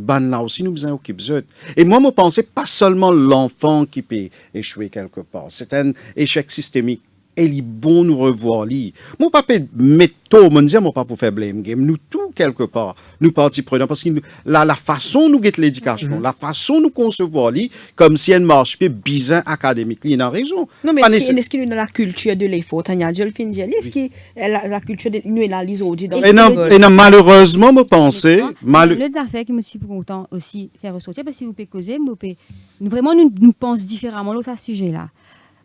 Là aussi, nous besoin qui besoin. Et moi, je pensais pas seulement l'enfant qui peut échouer quelque part. C'est un échec systémique. Et il est bon nous revoir. Moi, pas mettre tôt, me dire, moi, pas pour faire blame game. Nous, tout, quelque part, nous partis prenants. Parce que la façon nous guette l'éducation, la façon nous concevoir, comme si elle marche pas bizarre académique, il a raison. Non, mais est-ce qu'il y a la culture de l'effort? Est-ce que la culture de nous analyse aujourd'hui dans et malheureusement, je pensais. L'autre affaire qui me suis content aussi faire ressortir, parce que vous pouvez causer, vraiment, nous pensons différemment à ce sujet-là.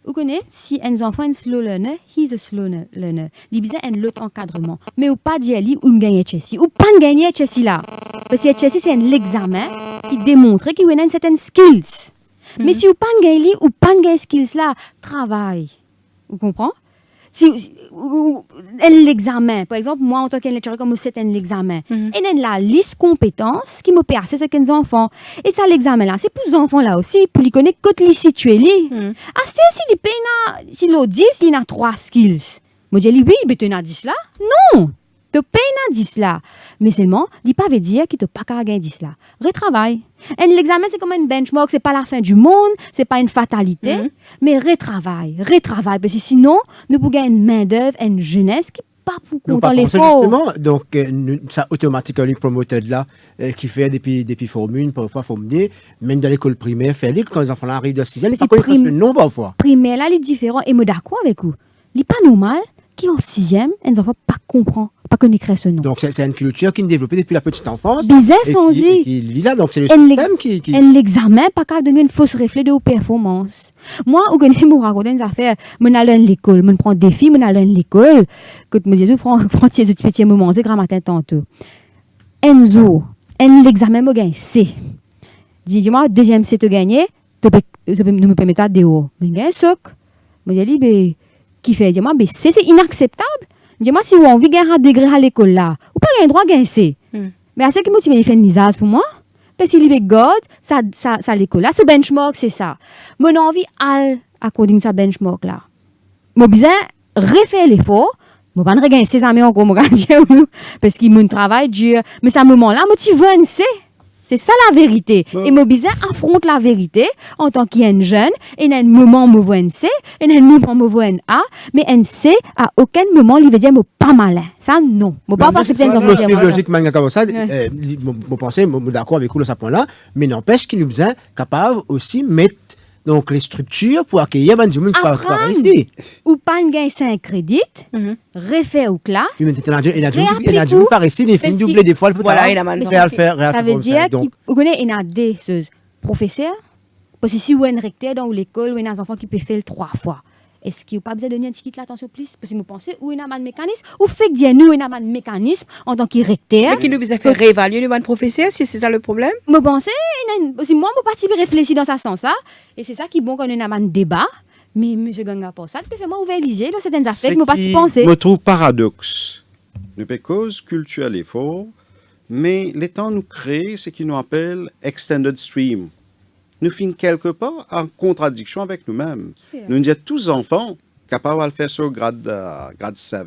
Vous connaissez, si un enfant est un slow learner, he's a slow learner. Il a besoin d'un autre encadrement. Mais ou pas d'y aller ou gagner Chelsea. Ou pas gagner Chelsea là. Parce que Chelsea, c'est un examen qui démontre qu'il y a certaines skills. Mais si ou pas gagner ou pas gagner skills là, travail. Vous comprenez? l'examen, par exemple, moi, en tant qu'intellectuel, comme c'est un examen, et la liste compétences qui me permet c'est qu'un enfant. Et ça, l'examen là, c'est pour les enfants là aussi, pour les connaître, quand les situer. Si l'on 10, il y a 3 skills. Moi, je dis, oui, mais tu as 10 là? Non! Tu as 10 là. Mais seulement, il ne pas veut dire qu'il ne pas qu'à gagner 10 là. Retravaille. Et l'examen, c'est comme un benchmark, c'est pas la fin du monde, c'est pas une fatalité, mais retravaille. Parce que sinon, nous pouvons gagner une main-d'œuvre, une jeunesse qui pas pour compter l'effort. Justement, donc, ça automatiquement promoteur là, qui fait depuis formules, parfois formuler, même dans l'école primaire, faire quand les enfants là arrivent de 6e, mais c'est pas le nom parfois. Primaire là, il est différent, et moi d'accord avec vous. Il n'est pas normal qui en 6e, les enfants pas comprennent, pas connaître ce nom. Donc c'est une culture qui est développée depuis la petite enfance. Bizarre sans dit. Là, donc c'est le système qui... L'examen, pas qu'à donner une fausse reflet de vos performances. Moi, vous connaissez, vous raconter une affaire, je vais aller à l'école, je prends des filles, je vais aller à l'école, quand je me dis, je prends des petits moments, c'est grammatin tantôt. Enzo, l'examen, je gagne C. Dis-moi, deuxième C, tu gagné, tu me permets de dehors. Mais je gagne un soc. Je dis, qui fait, dis-moi, c'est inacceptable. Dis-moi, si vous avez envie de gagner un degré à l'école là, vous n'avez pas le droit de gagner C. Mais à ce qui motive les faire une nisage pour moi, parce qu'il est God, ça l'école là, ce benchmark, c'est ça. Mon envie à coding ça benchmark là. Mon besoin refaire l'effort, mon pas gagner ces amis encore, mon dire parce qu'il mon travail dur, mais ça moment là motive un C. C'est ça la vérité. Et mon besoin affronte la vérité en tant qu'un jeune, et dans un moment me voit un C, et dans un moment me voit un A, mais un C à aucun moment il veut dire pas malin. Ça non. Moi pas parce que c'est une logique comme ça, mon pensée, d'accord avec vous sur ce point-là, mais n'empêche qu'il nous besoin capable aussi mettre donc les structures pour accueillir du monde par ici. Ou pas une gain 5 crédits, refaire aux classes. Il y a du monde par ici, il fait une double des fois, il peut faire. Ça veut dire vous connaissez, il y a des professeurs, parce que si vous êtes un recteur dans l'école, ou il y a des enfants qui peuvent faire 3 fois. Est-ce qu'il n'y a pas besoin de donner un petit peu l'attention plus? Parce que vous pensez, où il y a un mécanisme, ou fait que dire nous, il y a un mécanisme en tant que recteur. Mais qui nous besoin faire réévaluer le professeur, si c'est ça le problème? Moi, pensez, si moi, je ne pas réfléchir dans ce sens-là, et c'est ça qui est bon quand on a un débat, mais M. Ganga, pour ça, il fait moi ouvert les yeux dans certains aspects, je ne pas penser. Je me trouve paradoxe. Nous avons cause culturelle et fort, mais les temps nous créent ce qu'ils nous appellent extended stream. Nous finissons quelque part en contradiction avec nous-mêmes. Nous disons tous enfants capables de faire ça au grade 7,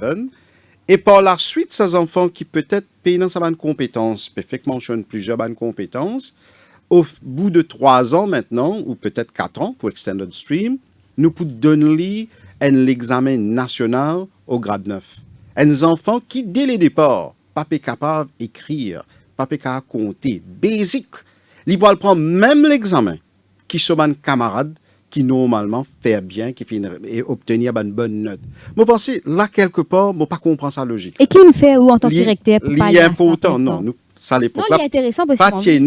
et par la suite, ces enfants qui peut-être payent dans sa bonne compétence, peuvent faire mentionner plusieurs bonnes compétences, au bout de 3 ans maintenant, ou peut-être 4 ans pour Extended Stream, nous pouvons donner l'examen national au grade 9. Un enfant qui, dès le départ, pas capable d'écrire, pas capable de compter, basic, il va prendre même l'examen qui sont un camarade qui normalement fait bien, qui fait et obtenir une bonne note. Je pense là quelque part, je ne comprends pas sa logique. Et qui me fait où en tant que directeur pour pas important, non, nous ça l'époque là. Non, il est intéressant parce que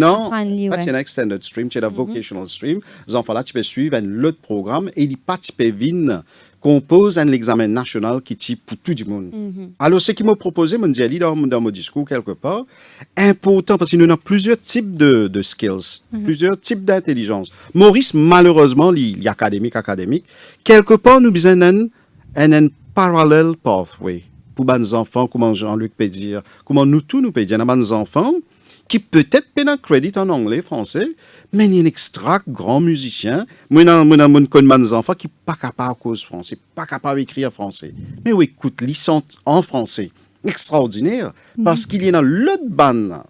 pas un extended stream, c'est un vocational stream. Les enfants là tu peux suivre un autre programme et il pas tu peux venir compose un examen national qui type pour tout le monde. Alors, ce qui m'a proposé, mon dit dans mon discours quelque part, important parce qu'il y a plusieurs types de skills, plusieurs types d'intelligence. Maurice, malheureusement, il est académique. Quelque part, nous avons un parallel pathway pour les enfants, comment Jean-Luc peut dire, comment nous tous nous peut dire, les enfants qui peut-être peuvent un crédit en anglais, français, mais il y a un extra grand musicien. Moi, je connais des enfants qui ne sont pas capables de cause français, pas capables d'écrire français. Mais oui, écoute, ils sont en français. Extraordinaire, parce qu'il y a l'autre bonne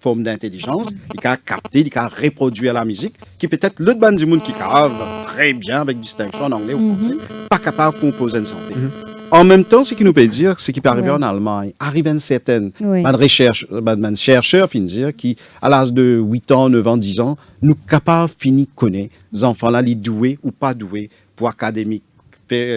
forme d'intelligence, qui a capté, qui a reproduire la musique, qui peut-être l'autre bande du monde qui cave très bien avec distinction en anglais ou français, pas capable de composer une santé. En même temps, ce qui nous peut dire, c'est qu'il peut arriver en Allemagne, arrive une certaine chercheur, dire, qui, à l'âge de 8 ans, 9 ans, 10 ans, nous capables de connaître les enfants-là, les doués ou pas doués pour académique,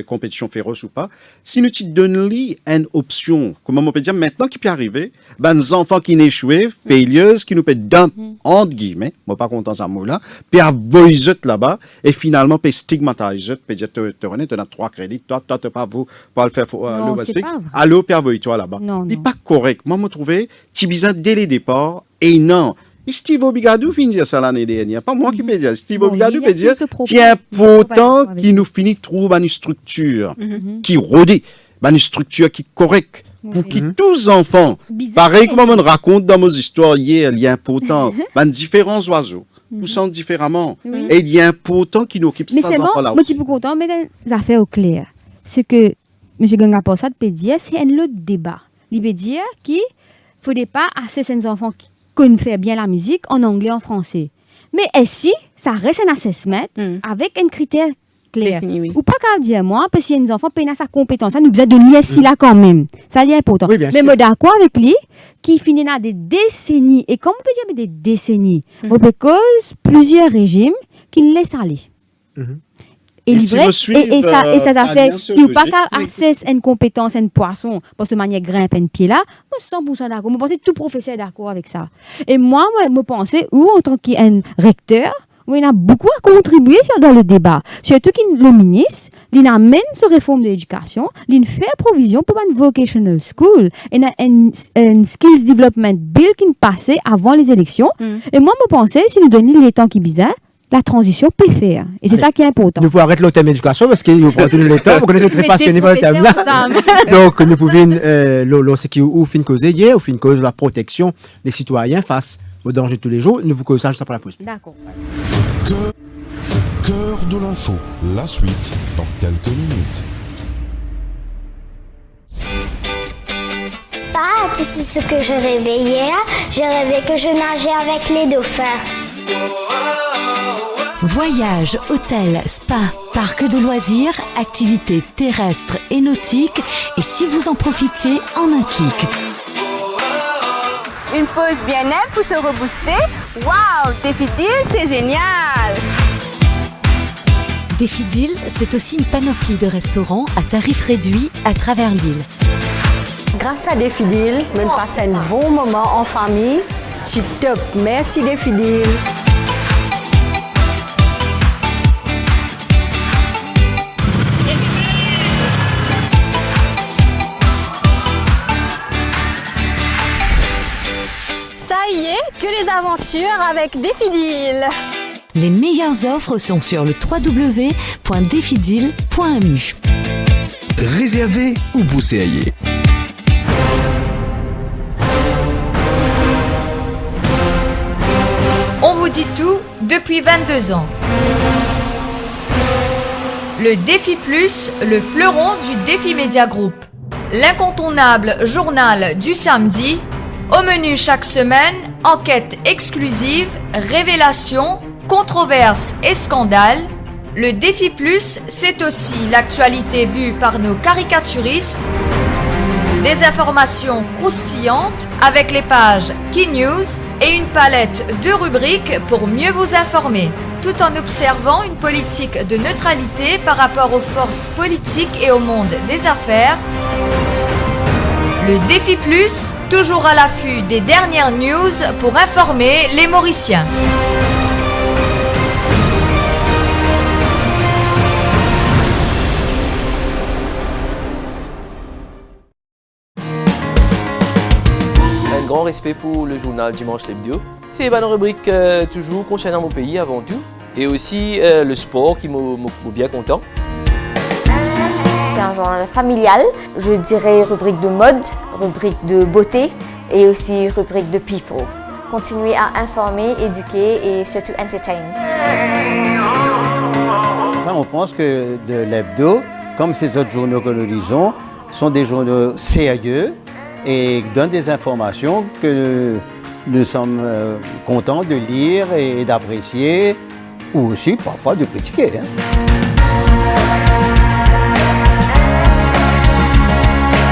compétition féroce ou pas. Si nous te donnons une option, comment on peut dire, maintenant qui peut arriver, les enfants qui n'échouent, failures, qui nous peut dans, entre guillemets, moi pas content de ce mot-là, puis avoir là-bas, et finalement, puis stigmatiser, puis dire, tu as 3 crédits, toi, tu n'as pas vous, pour le faire, le six, allô, puis avoir toi là-bas. C'est pas correct. Moi, je me trouvais, tu besoin dès le départ, et non, Steve Obigadou finit dire ça l'année dernière. Pas moi qui peux dire. Steve Bon, Obigadou il y a peut dire ce propos. c'est important Avec qu'il nous finisse trouver une structure qui rodit, une structure qui est correcte pour que tous les enfants, pareil comme on raconte dans nos histoires hier, il est important, différents oiseaux, poussant différemment. Et il est important qu'ils nous occupent Mais ça c'est bon, enfants là moi, je aussi. suis content, mais les affaires au clair. C'est que M. Gangaposa peut dire, c'est un autre débat. Il peut dire qu'il ne faudrait pas assez ces enfants qui connaissent faire bien la musique en anglais, en français. Mais ici, ça reste un assessment avec un critère clair. Défini, oui. Ou pas qu'à dire moi, parce qu'il y a des enfants qui ont sa compétence. Ça nous besoin de lire là quand même. Ça est important. Oui, bien mais sûr. moi d'accord avec lui, qui finit là des décennies. Et comment on peut dire mais des décennies Parce que plusieurs régimes qui le laissent aller. Et livré, si vous suivez, ça a fait Alliance qu'il n'y a pas Logique, qu'à accès une compétence, une poisson, parce que manière grimpe un pied là, moi 100% d'accord. Je pense que tout professeur est d'accord avec ça. Et moi, je pensais, ou en tant qu'un recteur, où il a beaucoup à contribuer dans le débat. Surtout que le ministre, il amène sa réforme de l'éducation, il fait provision pour une vocational school, il a un skills development bill qui passait avant les élections. Et moi, je pensais, si nous donnons les temps qui bizarre, la transition peut faire. Et c'est ça qui est important. Nous pouvons arrêter le thème éducation parce qu'il faut prendre le temps. Vous connaissez très passionné par le thème là. Donc, nous pouvons, ce qui ou fin cause hier, ou fin cause la protection des citoyens face aux dangers de tous les jours. Nous vous causons ça pour la pause. D'accord. Cœur de l'info, la suite dans quelques minutes. Tu sais ce que je rêvais hier? Je rêvais que je nageais avec les dauphins. Voyages, hôtels, spa, parcs de loisirs, activités terrestres et nautiques, et si vous en profitiez en un clic. Une pause bien-être pour se rebooster. Waouh, Défi Deal, c'est génial! Défi Deal, c'est aussi une panoplie de restaurants à tarifs réduits à travers l'île. Grâce à Défi Deal, on passe un bon moment en famille. C'est top. Merci Défi Deal. Ça y est, que les aventures avec Défi Deal. Les meilleures offres sont sur le www.defideal.mu. Réservé ou bousséaillé. On vous dit tout depuis 22 ans. Le Défi Plus, le fleuron du Défi Média Group. L'incontournable journal du samedi. Au menu chaque semaine, enquêtes exclusives, révélations, controverses et scandales. Le Défi Plus, c'est aussi l'actualité vue par nos caricaturistes. Des informations croustillantes avec les pages Key News et une palette de rubriques pour mieux vous informer, tout en observant une politique de neutralité par rapport aux forces politiques et au monde des affaires. Le Défi Plus, toujours à l'affût des dernières news pour informer les Mauriciens. Un grand respect pour le journal Dimanche l'Hebdo. C'est une rubrique toujours concernant mon pays avant tout. Et aussi le sport qui m'a bien content. C'est un journal familial, je dirais rubrique de mode, rubrique de beauté et aussi rubrique de people. Continuez à informer, éduquer et surtout entertain. Enfin, on pense que de l'hebdo, comme ces autres journaux que nous lisons, sont des journaux sérieux et donnent des informations que nous sommes contents de lire et d'apprécier, ou aussi parfois de critiquer.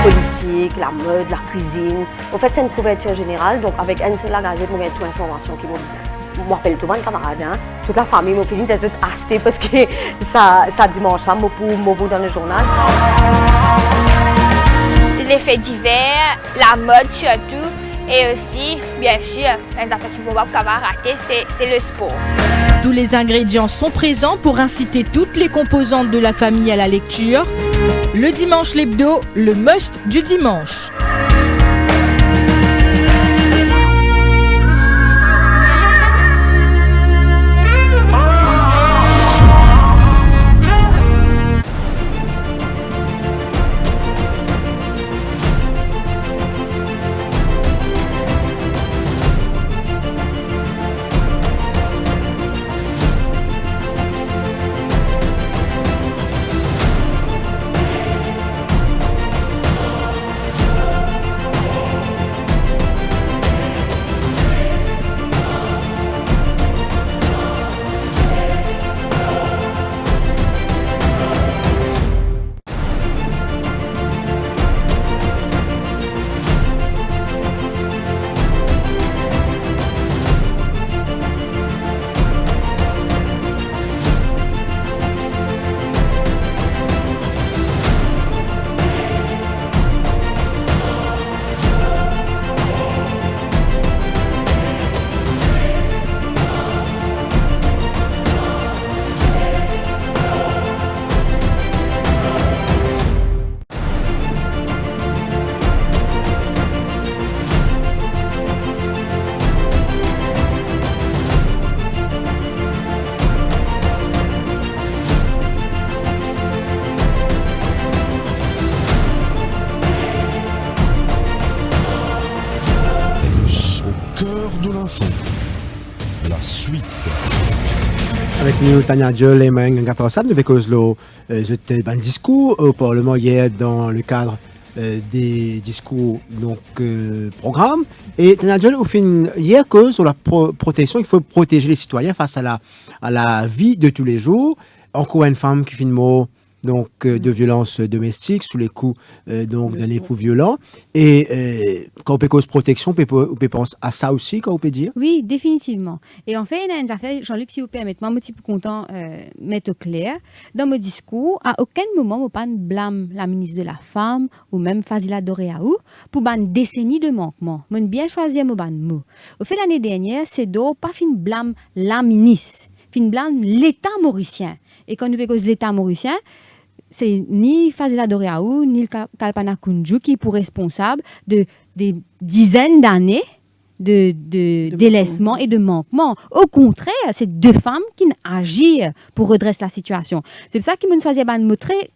Politique, la mode, la cuisine. En fait, c'est une couverture générale, donc avec une seule gazette, on a toute l'information qui m'a besoin. Je m'appelle tout mon camarade, toute la famille m'a fait une c'est acheté parce que ça dimanche, moi pour dans le journal. Les faits divers, la mode surtout, et aussi, bien sûr, les affaires qui ne vont pas rater, c'est le sport. Tous les ingrédients sont présents pour inciter toutes les composantes de la famille à la lecture. Le Dimanche l'Hebdo, le must du dimanche. avec nous, Tania Joel et Meng Ngapassad, nous avons eu un discours au Parlement hier dans le cadre des discours programme. Et Tania Joel, au fin hier cause sur la protection, il faut protéger les citoyens face à la vie de tous les jours. Encore une femme qui fait une mot de violence domestique sous les coups d'un époux violent. Et quand on peut cause protection, on peut penser à ça aussi, quand on peut dire? Oui, définitivement. Et en fait, il y a une affaire, Jean-Luc, si vous permettez, moi, je suis content de mettre au clair. Dans mon discours, à aucun moment, je ne pas blâme la ministre de la Femme ou même Fazila Doreaou pour une décennie de manquement. Je bien choisir mon mot. Au fait, l'année dernière, c'est pas fin blâme la ministre, fin blâme l'État mauricien. Et quand nous parlons de l'État mauricien, c'est ni Fazila Doreaou, ni Kalpana Kunju qui est pour responsable de des dizaines d'années de délaissement et de manquement. Au contraire, c'est deux femmes qui agissent pour redresser la situation. C'est pour ça qu'ils me choisissent un mot très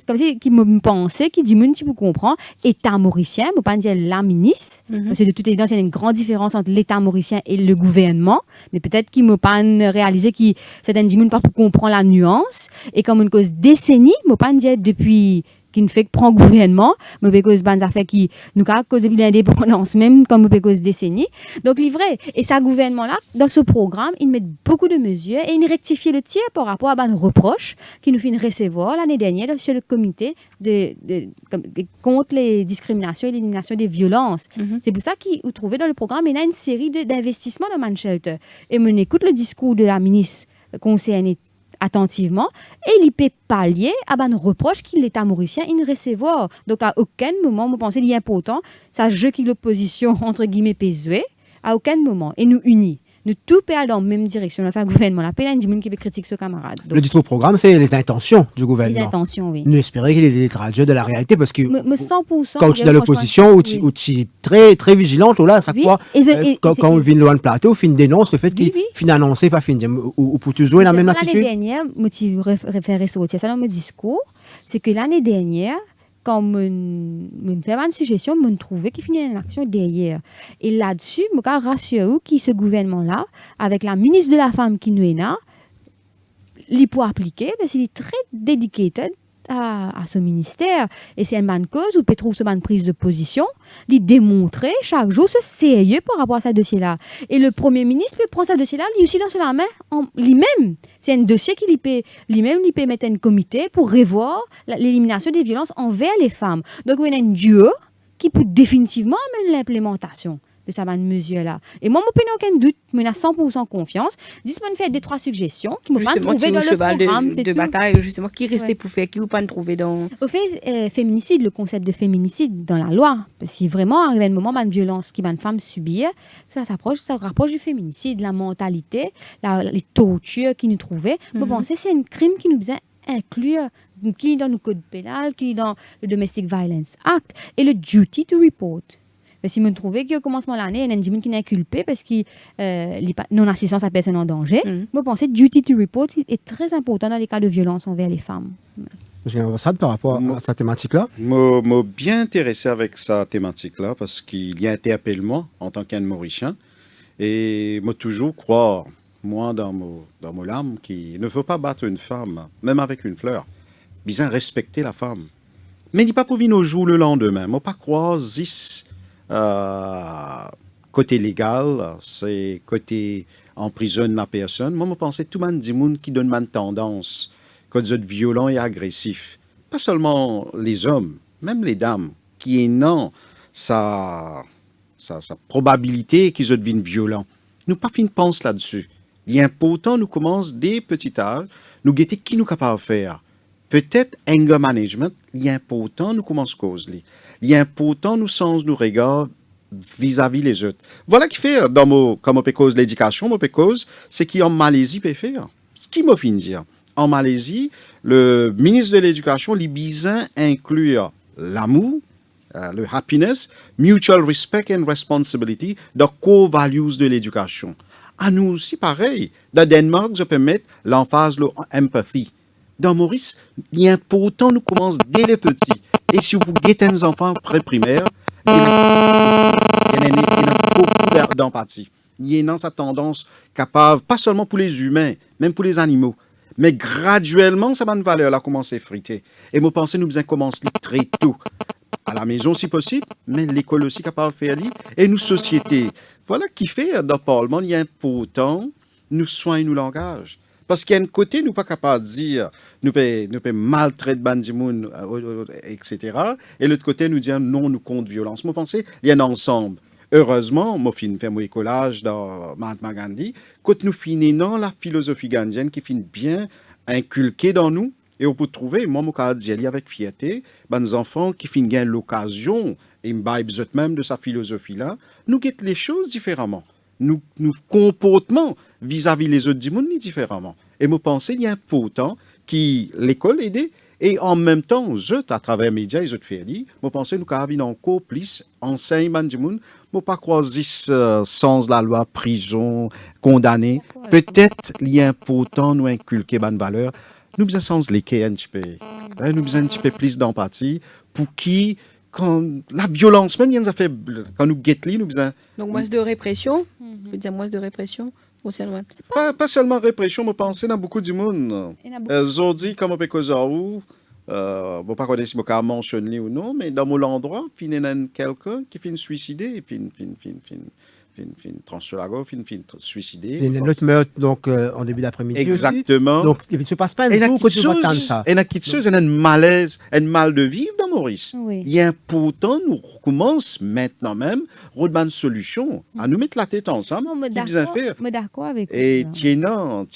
comme si qui me pensait, qui dit, si vous comprenez, État mauricien, je ne pas dire la ministre, parce que de toute évidence, il y a une grande différence entre l'État mauricien et le gouvernement, mais peut-être qu'il ne m'a pas réalisé que certains gens ne pas pour comprendre la nuance, et comme une cause décennie, je ne pas dire depuis qui ne fait que prendre gouvernement, mais peut cause des affaires qui nous cause depuis l'indépendance même comme peut cause décennies. Donc livré et ça gouvernement là dans ce programme, ils mettent beaucoup de mesures et ils rectifient le tir par rapport à un reproche qui nous finit recevoir l'année dernière sur le comité contre les discriminations et l'élimination des violences. C'est pour ça qu'ils trouvaient dans le programme il y a une série d'investissements dans Manshelter. Et on écoute le discours de la ministre concernée attentivement et il peut pallier à un reproche qu'il l'État mauricien il ne recevoir. Donc à aucun moment je pense qu'il est important ça jeu qui l'opposition entre guillemets pesé à aucun moment et nous unit. Nous tous allons dans la même direction dans ce gouvernement. La peine du monde qui critique ce camarade. Donc, le discours programme, c'est les intentions du gouvernement. Les intentions, oui. Nous espérons qu'il est traduit de la réalité parce que 100%, quand tu es dans l'opposition, tu es très, très vigilante, là, à chaque fois, quand on vient loin de plateau, on dénonce le fait qu'il finit annoncé, pas fini. Ou pour toujours la même attitude. L'année dernière, je référais sur ça dans mon discours, c'est que l'année dernière, quand je fais une suggestion, je trouvais qu'il finit une action derrière. Et là-dessus, je rassure que ce gouvernement-là, avec la ministre de la Femme qui nous est là, il peut appliquer parce qu'il est très dedicated à ce ministère. Et c'est une bonne cause où peut trouver une prise de position, il démontrer chaque jour ce sérieux par rapport à ce dossier-là. Et le Premier ministre peut prendre ce dossier-là, lui aussi dans la main, lui-même. C'est un dossier qu'il peut lui-même peut mettre un comité pour revoir l'élimination des violences envers les femmes. Donc, il y a un duo qui peut définitivement amener l'implémentation de cette mesure-là. Et moi, je n'ai aucun doute, je suis 100% confiance. Dis-moi de faire 2-3 suggestions qui ne m'ont pas trouvé dans le programme. De bataille, justement, qui restait pour faire, qui ne pas trouver dans... Au fait, féminicide, le concept de féminicide dans la loi, si vraiment arrive un moment une violence qui va une femme subir, ça rapproche du féminicide, la mentalité, les tortures qui nous trouvaient. Je pense que c'est un crime qui nous besoin inclure, qui est dans le code pénal, qui est dans le Domestic Violence Act, et le duty to report. Mais si je trouvais qu'au commencement de l'année, il y a un individu qui n'est inculpé parce qu'il non-assistance à personne en danger, je pense que duty to report est très important dans les cas de violence envers les femmes. J'ai un ambassade par rapport à cette thématique-là. Je bien intéressé avec cette thématique-là parce qu'il y a interpellé moi en tant qu'un Mauricien. Et moi toujours croire, moi dans mon âme, qu'il ne faut pas battre une femme, même avec une fleur. Bien respecter la femme. Mais il n'y a pas pour venir au jour le lendemain. Moi pas croire côté légal, c'est côté emprisonne la personne. Moi, je pense que tout le monde dit qui donne une tendance, quand ils sont violents et agressifs. Pas seulement les hommes, même les dames, qui est non sa probabilité qu'ils deviennent violents. Nous pas fin de penser là-dessus. Il est important, nous commence dès petit âge, nous guetter qui nous capable de faire. Peut-être anger management, il est important, nous commence cause li. Il est important, nous sens nous regard vis-à-vis les autres. Voilà qui fait, comme on peut cause l'éducation, on peut cause, c'est qu'en Malaisie peut faire. Ce qui m'a fini dire. En Malaisie, le ministre de l'Éducation, il besoin inclure l'amour, le happiness, mutual respect and responsibility, the core values de l'éducation. À nous aussi, pareil. Dans Danemark, je peux mettre l'emphase de l'empathie. Dans Maurice, il est important, nous commençons dès les petits. Et si vous guettez des enfants pré-primaires, il y a beaucoup d'empathie. Il y a dans sa tendance capable, pas seulement pour les humains, même pour les animaux. Mais graduellement, ça va une valeur là commence à effriter. Et moi, pensez, nous besoin commencer très tôt. À la maison, si possible, mais l'école aussi capable de faire. Et nous, société. Voilà qui fait, dans le Parlement, il y a important, nous soignons nos langages. Parce qu'il y a un côté, nous pas capable de dire, nous peut maltraiter Bandimoun, etc. Et l'autre côté, nous dire non, nous contre violence. Moi, pensez, il y a un ensemble. Heureusement, moi, je fais mon écolage dans Mahatma Gandhi, quand nous finissons la philosophie gandhienne qui finit bien inculquée dans nous, et on peut trouver, moi, je dis avec fierté, nos enfants qui finissent l'occasion, et imbibent même de sa philosophie-là, nous guettent les choses différemment. Nous comportements vis-à-vis les autres du monde différemment. Et moi, pense qu'il y a important que l'école aide. Et en même temps, à travers les médias, les autres faire, moi, pense que nous avons encore plus enseignement du monde. Moi, pas croiser sans la loi, prison, condamné. Peut-être, il y a important nous inculquer bonne valeur. Nous besoin sans lesquels un petit peu. Nous besoin un petit peu plus d'empathie pour qui, quand la violence, même, fait, quand nous guettons, nous besoin. Donc, moins de répression. Je veux dire, moins de répression. Pas seulement répression, mais penser dans beaucoup du monde. Aujourd'hui, comme on peut causer où, je ne sais pas si je mentionner ou non, mais dans mon endroit, il y a quelqu'un qui finit suicider, suicider. Il y a une autre meurtre donc, en début d'après-midi. Exactement. Aussi. Donc, il ne se passe pas un jour que tu vas attendre ça. Et il y a quelque chose, il y a un malaise, un mal de vivre dans Maurice. Oui. Il est important, nous recommençons maintenant même, à trouver une solution, à nous mettre la tête ensemble, Je d'accord avec vous. Et tiennant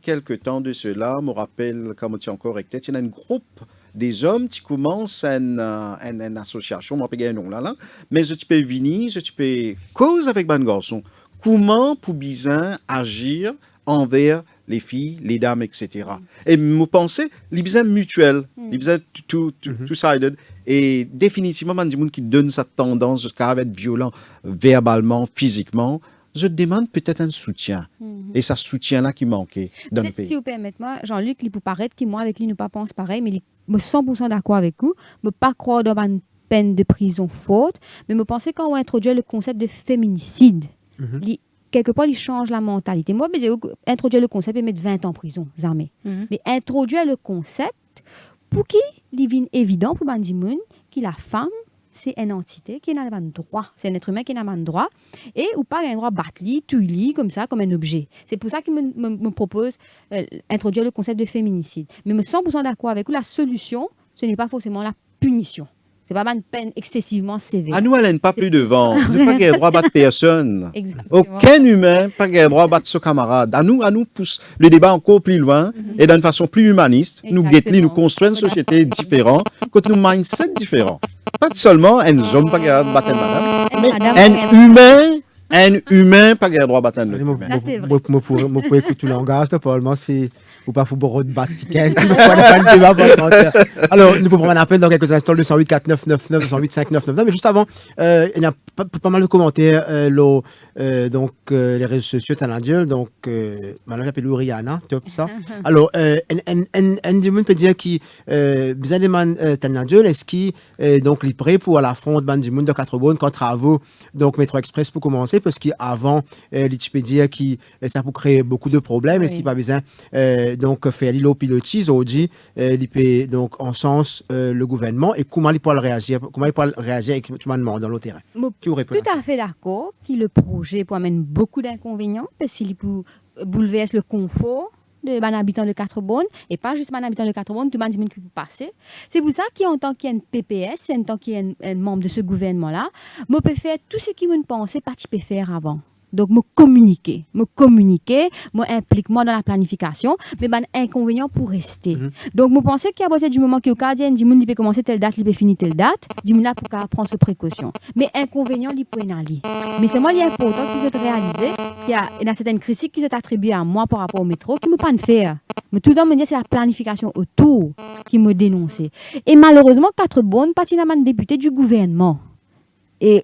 quelque temps de cela, je me rappelle, comme tu es encore avec tête, il y a un groupe des hommes qui commencent une association, je ne sais pas le nom là, mais je peux venir, je peux causer avec un garçon. Comment pour bien agir envers les filles, les dames, etc. Et me penser, les besoins mutuels, les besoins two-sided, et définitivement, man, du monde qui donne sa tendance jusqu'à être violent verbalement, physiquement, je demande peut-être un soutien. Et ce soutien-là qui manquait dans le pays. Si vous permettez, Jean-Luc, il peut paraître que moi, avec lui, nous pas pense pareil, mais il est 100% d'accord avec vous. Je ne pas croire dans une peine de prison faute, mais je pense quand on introduit le concept de féminicide, quelque part, il change la mentalité. Moi, je introduire le concept et mettre 20 ans en prison, jamais. Mais introduire le concept pour qu'il est évident pour Bandimoun que la femme, c'est une entité qui n'a pas de droit. C'est un être humain qui n'a pas de droit. Et ou pas un droit battre, tuer, comme ça, comme un objet. C'est pour ça qu'il me propose d'introduire le concept de féminicide. Mais je me 100% d'accord avec vous, la solution, ce n'est pas forcément la punition. Ce n'est pas une peine excessivement sévère. À nous, elle n'a pas plus devant. Nous n'avons pas le droit de battre personne. Aucun humain n'a pas le droit de battre son camarade. À nous pousse le débat encore plus loin et d'une façon plus humaniste. Nous guettons, nous construisons une société différente, quand nous mindset différent. Pas seulement un homme pas le droit de battre une madame, mais un humain pas le droit de battre un autre humain. Je pourrais écouter le langage, Parlement, c'est. Ou pas, faut beaucoup de battre. Alors, nous pouvons prendre un appel dans quelques instants, le 108 4999, 108 5999. Mais juste avant, il y a pas mal de commentaires, donc, les réseaux sociaux, Tanadjel, donc, maintenant, j'appelle Rihanna, top ça. Alors, un peut dire qui, bizarrement, Tanadjel, est-ce qu'il, donc, est prêt pour l'affront de Bandimoun de 4 bonnes, quand travaux, donc, Métro Express pour commencer, parce qu'avant, il peut dire que ça peut créer beaucoup de problèmes, est-ce qu'il n'a pas besoin, donc faire l'îlot pilotis aujourd'hui il peut donc en sens le gouvernement et comment il peut réagir avec tout le monde dans le terrain. Tout à fait d'accord que le projet peut amener beaucoup d'inconvénients parce qu'il peut bouleverser le confort de habitants de 4 bonnes et pas juste habitants de 4 bonnes, tout le monde qui peut passer. C'est pour ça qu'en tant qu'il y a une PPS, en tant qu'il y a un membre de ce gouvernement-là, moi peux faire tout ce qui me pensait pas peut faire avant. Donc, me communiquer, me implique moi dans la planification, mais ben inconvénient pour rester. Donc, je pense qu'il y a besoin du moment que le gardien dit il peut commencer telle date, il peut finir telle date, dit là pour prendre ses précautions. Mais inconvénient, il peut y aller. Mais c'est moi, il est important qu'ils aient réalisé qu'il y a certaines critiques qui sont attribuées à moi par rapport au métro qui ne peut pas le faire. Mais tout le monde me dit c'est la planification autour qui me dénonce. Et malheureusement, 4 bonnes, pas de député du gouvernement. Et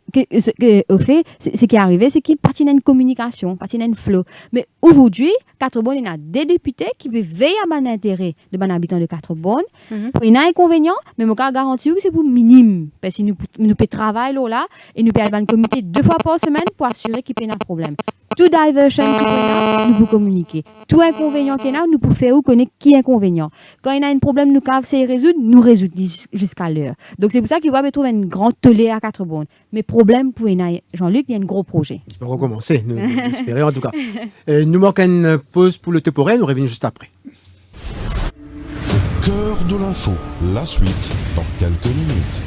au fait, ce qui est arrivé, c'est qu'il patinait une communication, patinait une flow. Mais aujourd'hui, 4 bonnes, il y a des députés qui peuvent veiller à l'intérêt de les habitants de 4 bonnes. Il y a un inconvénient, mais je peux garantir que c'est pour minime. Parce que nous pouvons travailler là et nous pouvons avoir un comité 2 fois par semaine pour assurer qu'il n'y ait pas de problème. Tout diversion qu'il y a, nous pouvons communiquer. Tout inconvénient qu'il y a, nous pouvons faire ou connaître qui est inconvénient. Quand il y a un problème, nous pouvons essayer de résoudre, nous résoudre jusqu'à l'heure. Donc c'est pour ça qu'il va trouver une grande tolée à 4 bornes. Mais problème pour Jean-Luc, il y a un gros projet. Il peut recommencer, nous espérons en tout cas. Nous manquons une pause pour le temporel, nous revenons juste après. Cœur de l'info, la suite dans quelques minutes.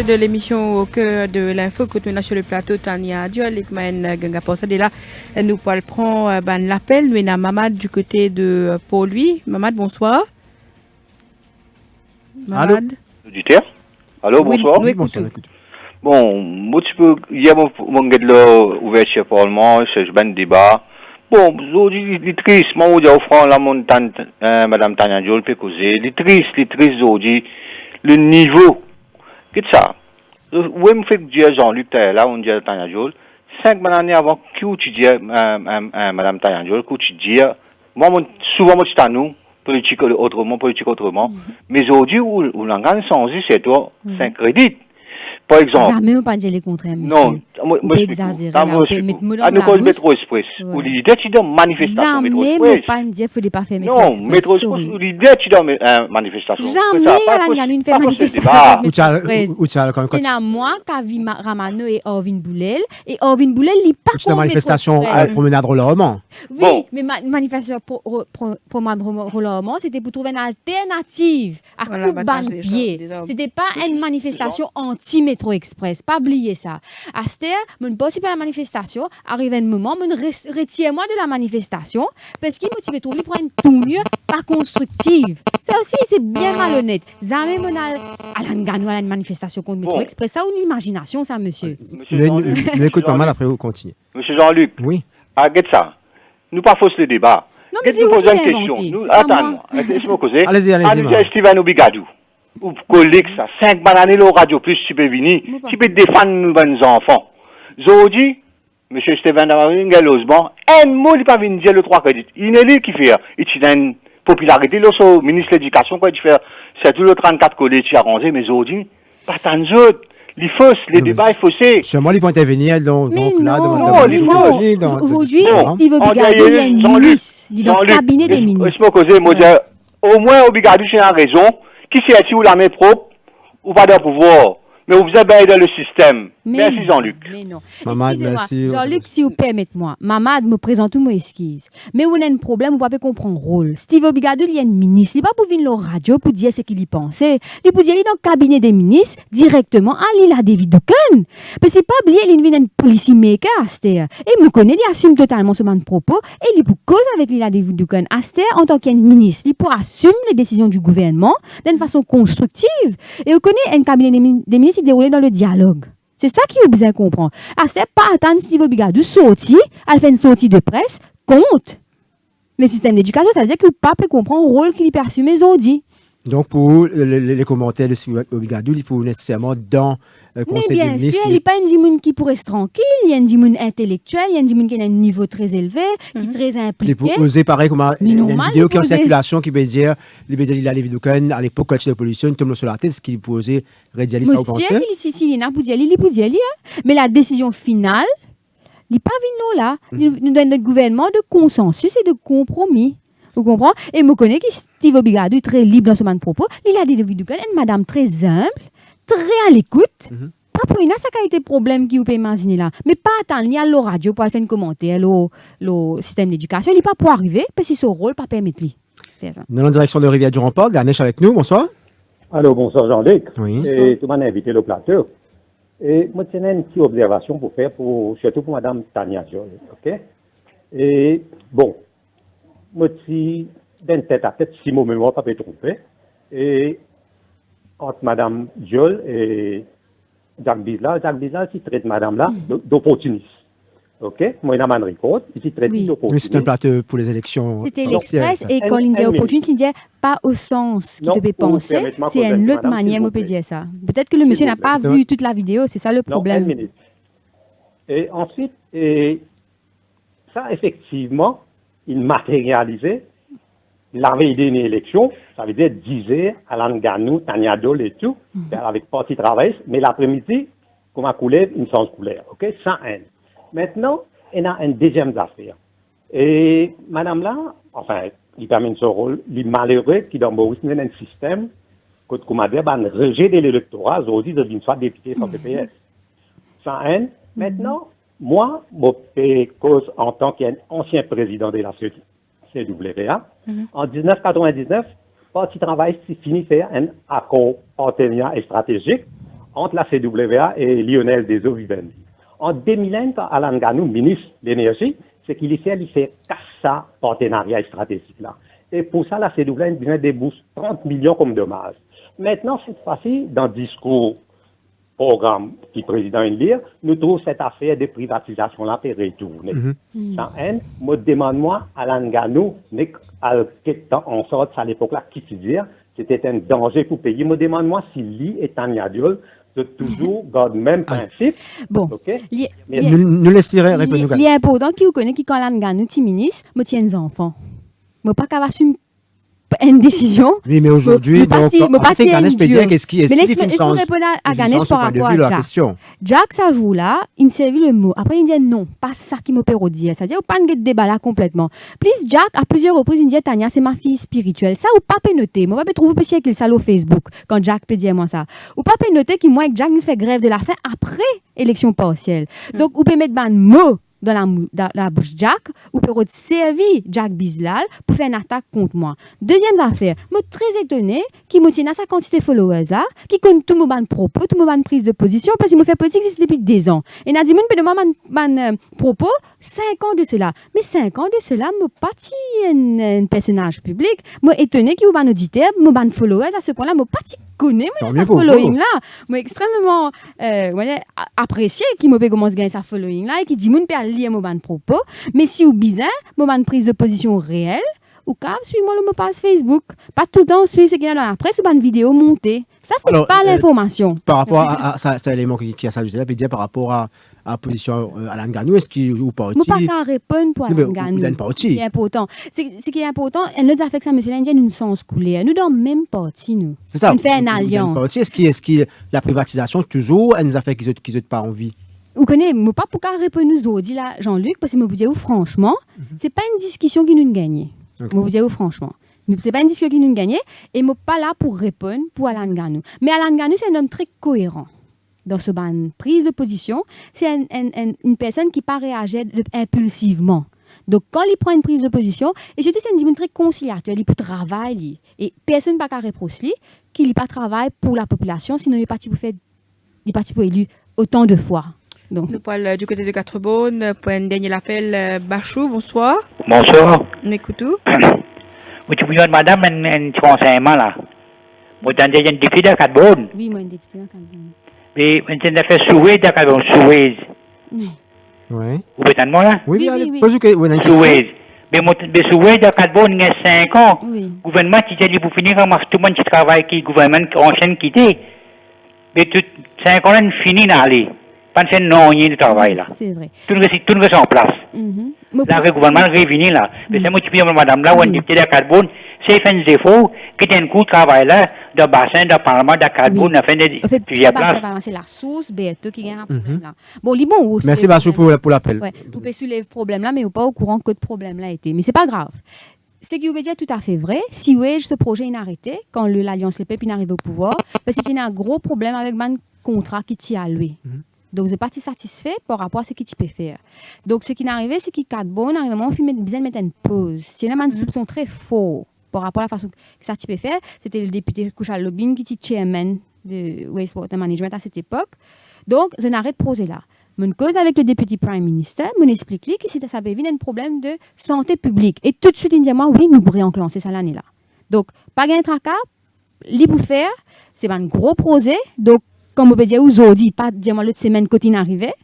De l'émission au cœur de l'info que nous sur le plateau Tania Diol et Genga Ponsadela nous prendre l'appel nous avons Mamad du côté de Paul-Louis. Mamad, bonsoir. Mamad. Auditeur. Allô, bonsoir. Oui, bonsoir. Bon, moi tu peux hier mon gars de l'ouverture parlement, c'est un débat. Bon, aujourd'hui les tristes, moi on dit offrant la montagne madame Tania Diol peut causer. Les tristes aujourd'hui le niveau. Qu'est-ce ça? Oui, me fait dire Jean-Luc là, on dit Tania Diol. 5 années avant que tu dis madame Tania Diol, que tu dis moi souvent moi je nous politique autrement. Mais aujourd'hui où l'engagement changé c'est toi 5 crédits. Par exemple. Ça même pas dire le contraire. Non, moi exagérer. À nous cause métro express. Ou l'idée tu dois manifestation métro express. Ça pas dire faut pas faire métro express. Non, métro express ou l'idée tu dois manifestation. Jamais une manifestation. Où tu as quand c'est à moi Kavi Ramano et Orvin Boulel et Orvin Boulel il pas contre manifestation à promenade Roland-Roman. Oui, mais manifestation promenade Roland-Roman c'était pour trouver une alternative à coup de pied. C'était pas une manifestation anti-métro express, pas oublier ça. À cette heure, je ne pas la manifestation, arrive un moment, je retire moi de la manifestation parce qu'il motive tout, il prend une tournure pas constructive. Ça aussi, c'est bien malhonnête. Jamais mon Alan Gano à une manifestation contre métro express, ça ou une imagination, ça, monsieur. Mais écoute pas mal, après vous continuez. Monsieur Jean-Luc. Oui. Arrête ça. Nous pas fausser le débat. Non, mais c'est vous poser une question. Attends-moi. Laisse-moi causer. Allez-y. Steven Obigadou. Ou collègue ça, 5 bananes au radio plus tu peux venir, tu peux défendre nos bonnes enfants. Aujourd'hui, monsieur Steven Damarine-Galosban, un mot il pas venir dire le 3 crédits. Il est lui qui fait, il a une popularité, là, au ministre de l'Éducation, quoi, il fait, c'est tout le 34 collèges qui a rangé, mais aujourd'hui, pas tant d'autres. Les fausses, les débats, il faut c'est. Seulement, ils vont intervenir, donc là, aujourd'hui, Steve Obigadou, il y a une ministre, il est dans le cabinet des ministres. Au moins, Obigadou, c'est une raison. Qui c'est où la main propre ou pas de pouvoir, mais vous avez bien dans le système. Merci Jean-Luc. Mais non. Mamad, merci. Jean-Luc, si vous permettez moi, Mamad me présente tout mon esquisse. Mais on a un problème, vous ne pouvez pas comprendre le rôle. Steve Obigadou, il y a une ministre, il n'est pas pour venir la radio pour dire ce qu'il y pensait. Il pour dire il est dans le cabinet des ministres directement à l'île à David Ducan. Parce que c'est pas oublié, il est un policy maker à Aster. Et me connaît, il assume totalement ce man propos et il pour cause avec l'île à David Ducan. Aster, en tant qu'un ministre, il pour assumer les décisions du gouvernement d'une façon constructive. Et on connaît un cabinet des ministres qui déroule dans le dialogue. C'est ça qu'il faut bien comprendre. C'est pas attendre Steve Obigadou sortir, elle fait une sortie de presse, contre le système d'éducation. Ça veut dire que le pape comprend le rôle qu'il peut assumer aujourd'hui. Donc, pour les commentaires de Steve Obigadou, il faut nécessairement dans le conseil des ministres. Mais bien sûr, il n'y a pas un dimoun qui pourrait se tranquille, il y a un dimoun intellectuel, il y a un dimoun qui a un niveau très élevé, qui est très impliqué. Il faut oser pareil, comme il y a une vidéo qui est en circulation qui veut dire, il a les vidéos à l'époque, quand il y a de pollution, il tombe sur la tête, ce qu'il peut oser rédiger ça au conseil. Monsieur, il y a pour dire, mais la décision finale, il n'est pas venu là. Il nous donne notre gouvernement de consensus et de compromis. Vous comprenez? Et je connais que Steve Obigadou est très libre dans ce man de propos. Il a dit de vidéo, une madame très humble, très à l'écoute. Pas pour une ça a été problème qui vous peut imaginer là. Mais pas attendre, il y a le radio pour faire un commentaire, le système d'éducation. Il n'est pas pour arriver, parce que son rôle pas permettre lui. Nous sommes en direction de Rivière du Remport. Ganesh avec nous, bonsoir. Allô, bonsoir Jean-Luc. Oui. Et tout le monde a invité le plateau. Et moi, j'ai une petite observation pour faire, surtout pour Mme Tania Jol. OK? Et bon, moi, j'ai d'une tête à tête, si mon mémoire pas peut tromper. Et entre Mme Jol et Jacques Bizla, qui traite Madame là d'opportuniste. OK? Moi, il a un record, il traite d'opportuniste. Oui, c'est un plateau pour les élections. C'était l'Express, et quand il disait opportuniste, il disait pas au sens qu'il devait penser, c'est une autre manière, on peut dire ça. Peut-être que le monsieur n'a pas vu toute la vidéo, c'est ça le problème. Non, 1 minute. Et ensuite, ça, effectivement, il matérialisait la veille d'une élection, ça veut dire disait Alan Ganou, Tania Jol et tout, avec Parti Travail, mais l'après-midi, comme à couleur, une sens couleur, OK? Sans haine. Maintenant, il y a une deuxième affaire. Et madame là, enfin, il termine son rôle, il est malheureux qui dans Boris a un système, comme on dit, un rejet de l'électorat, aujourd'hui, de d'une soit député sans PPS. Sans haine. Maintenant, moi, je cause en tant qu'ancien président de la CWA, en 1999, Parti Travail finit faire un accord partenariat stratégique entre la CWA et Lionel Desaut-Vivendi. En 2001, quand Alan Ganou, ministre de l'Énergie, c'est qu'il fait ça partenariat stratégique là. Et pour ça, la CWA a besoin de bourses 30 millions comme dommage. Maintenant, cette fois-ci, dans le discours programme qui président lire, nous trouvons cette affaire de privatisation là pour retourner. Sans haine, moi demande-moi Alan Ganou, en sorte à l'époque là, qui dire, c'était un danger pour payer. Moi demande-moi si lui et Tania Jol de toujours garde le même principe. Bon, okay? Nous laisserons répondre. Il est important qu'il connaisse qui quand Alan Ganou, petit ministre, moi tiens des enfants. Moi pas qu'à assumer une décision. Oui, mais aujourd'hui, donc, c'est Ganesh Pédia, qu'est-ce qui est-ce qu'il fait une sens? Répondre à Ganesh par rapport à Jack. Jack, ça joue là, il servi le mot. Après, il dit non, pas ça qui me parodie. C'est-à-dire, pas de débat là complètement. Plus Jack, à plusieurs reprises, il dit Tania, c'est ma fille spirituelle. Ça, ou pas peut noter. Moi, pas trouver péché qu'il sale au Facebook quand Jack peut dire moi ça. Ou pas peut noter que moi, avec Jack, nous fait grève de la faim après élection partielle. Donc, ou peut mettre un mot dans la bouche Jack, ou peut servir Jack Bizlal pour faire une attaque contre moi. Deuxième affaire, je suis très étonné qu'il me tienne à sa quantité de followers là, qui connaît tout mon propos, tout mon prise de position, parce qu'il me fait politique depuis 2 ans. Et il a dit, moi, je mon propos 5 ans de cela. Mais 5 ans de cela, je suis pas un personnage public. Je suis étonné qu'il y ait un auditeur, mon followers à ce point-là, je pas connais mon following là. Je suis extrêmement apprécié qu'il me commence à gagner sa following là et qui dit, mon père lire mon propos, mais si ou bizarre, mon prise de position réelle, ou quand suis-moi le mot passe Facebook. Pas tout le temps, suis ce qu'il y a dans la presse ou une vidéo montée. Ça, c'est pas l'information. Par rapport à ça, c'est un élément qui a s'ajouté là, puis dire par rapport à la position Alan Ganou, est-ce qu'il ou pas aussi? Je ne peux pas répondre pour Alan Ganou. C'est important. Ce qui est important, elle nous a fait que ça, monsieur l'Indien, une sens coulée. Nous, dans le même parti, nous. C'est ça. On fait une alliance. Est-ce que la privatisation, toujours, elle nous a fait qu'ils n'ont pas envie? Vous connaissez, je ne pas pour répondre nous autres, là, Jean-Luc, parce que je vous dis franchement, ce n'est pas une discussion qui nous gagne. Je vous dis franchement. Ce n'est pas une discussion qui nous gagne, et je ne suis pas là pour répondre pour Alan Ganou. Mais Alan Ganou, c'est un homme très cohérent. Dans ce prise de position, c'est une personne qui ne pas réagir impulsivement. Donc, quand il prend une prise de position, et surtout, c'est une dimension très conciliateur, il peut travailler. Et personne ne peut pas reprocher qu'il n'a pas travaillé pour la population, sinon il est parti pour élu autant de fois. Donc. Nous parlons du côté de Quatre-Bonnes pour un dernier appel. Bachou, bonsoir. Bonsoir. On écoute tout. Vous pouvez madame un renseignement là. Vous avez un député de Quatre-Bonnes. Oui, moi un député de Quatre-Bonnes. Mais vous avez fait Suez de Quatre-Bonnes, Suez. Oui. Vous êtes moi là? Oui, oui. Suez. Mais Suez de Quatre-Bonnes, il y a 5 ans. Le gouvernement qui dit pour finir, comme tout le monde qui travaille, qui gouvernement ancien quitté. Mais 5 ans, il finit d'aller. Pas de non, il y a du travail là. C'est vrai. Tout le monde est en place. Là, le gouvernement est revenu là. Mais c'est moi qui dis à madame là, ou un député de Quatre-Bonnes, c'est fait un défaut, qui a un coup de travail là, de bassin, de parlement, de Quatre-Bonnes, à fin de plusieurs places. C'est la source, BET qui gagne un problème là. Bon, les bons. Merci Bachou pour l'appel. Vous pouvez soulever le problème là, mais vous n'êtes pas au courant que le problème là a été. Mais c'est pas grave. Ce qui vous dire tout à fait vrai. Si ce projet est arrêté, quand l'Alliance Les Peuples arrive au pouvoir, parce que c'est un gros problème avec un contrat qui tient à lui. Donc, vous n'êtes pas satisfait par rapport à ce qu'il peut faire. Donc, ce qui est arrivé, c'est qu'il Quatre-Bonnes arrive à un moment où il besoin de mettre une pause. Si il y a un soupçon très fort par rapport à la façon que ça peut faire, c'était le député Kouchal Lobin qui était chairman de Wastewater Management à cette époque. Donc, je n'arrête de poser là. Je cause avec le député Prime Minister, je explique lui que ça peut venir un problème de santé publique. Et tout de suite, il dit moi, oui, nous pourrions enclencher ça l'année là. Donc, pas de tracas, li pour faire, c'est un gros projet. Donc, comme on peut dire aujourd'hui, pas dire moi l'autre semaine quand il arrivait,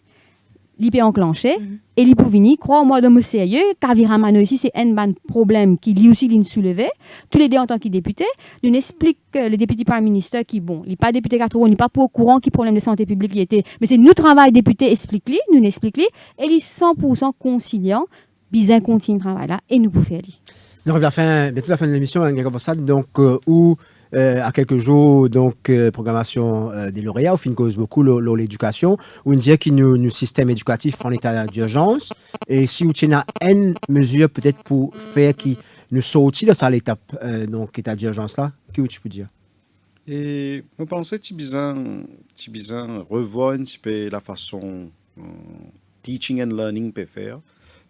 il peut enclencher et il peut venir. Crois-moi, de me sérieux, Kaviramano ici, c'est un problème qui lui aussi soulevé. Tous les deux en tant que député, nous explique le député Prime Minister qui, bon, il n'est pas député 80, il n'est pas au courant qui problème de santé publique il était. Mais c'est nous travail député, explique-lui, nous explique-lui, et il est 100% conciliant, bien continue le travail là, et nous pouvons faire. On revient bientôt la fin de l'émission, donc où à quelques jours, donc programmation des lauréats, où fin cause beaucoup l'éducation, où on dit que nous système éducatif en état d'urgence, et si vous tenez une mesure peut-être pour faire qui nous sortir de ça l'étape donc état d'urgence là, qu'est-ce que tu peux dire? Et je pensais que tu besoin revoir un petit peu la façon teaching and learning peut faire.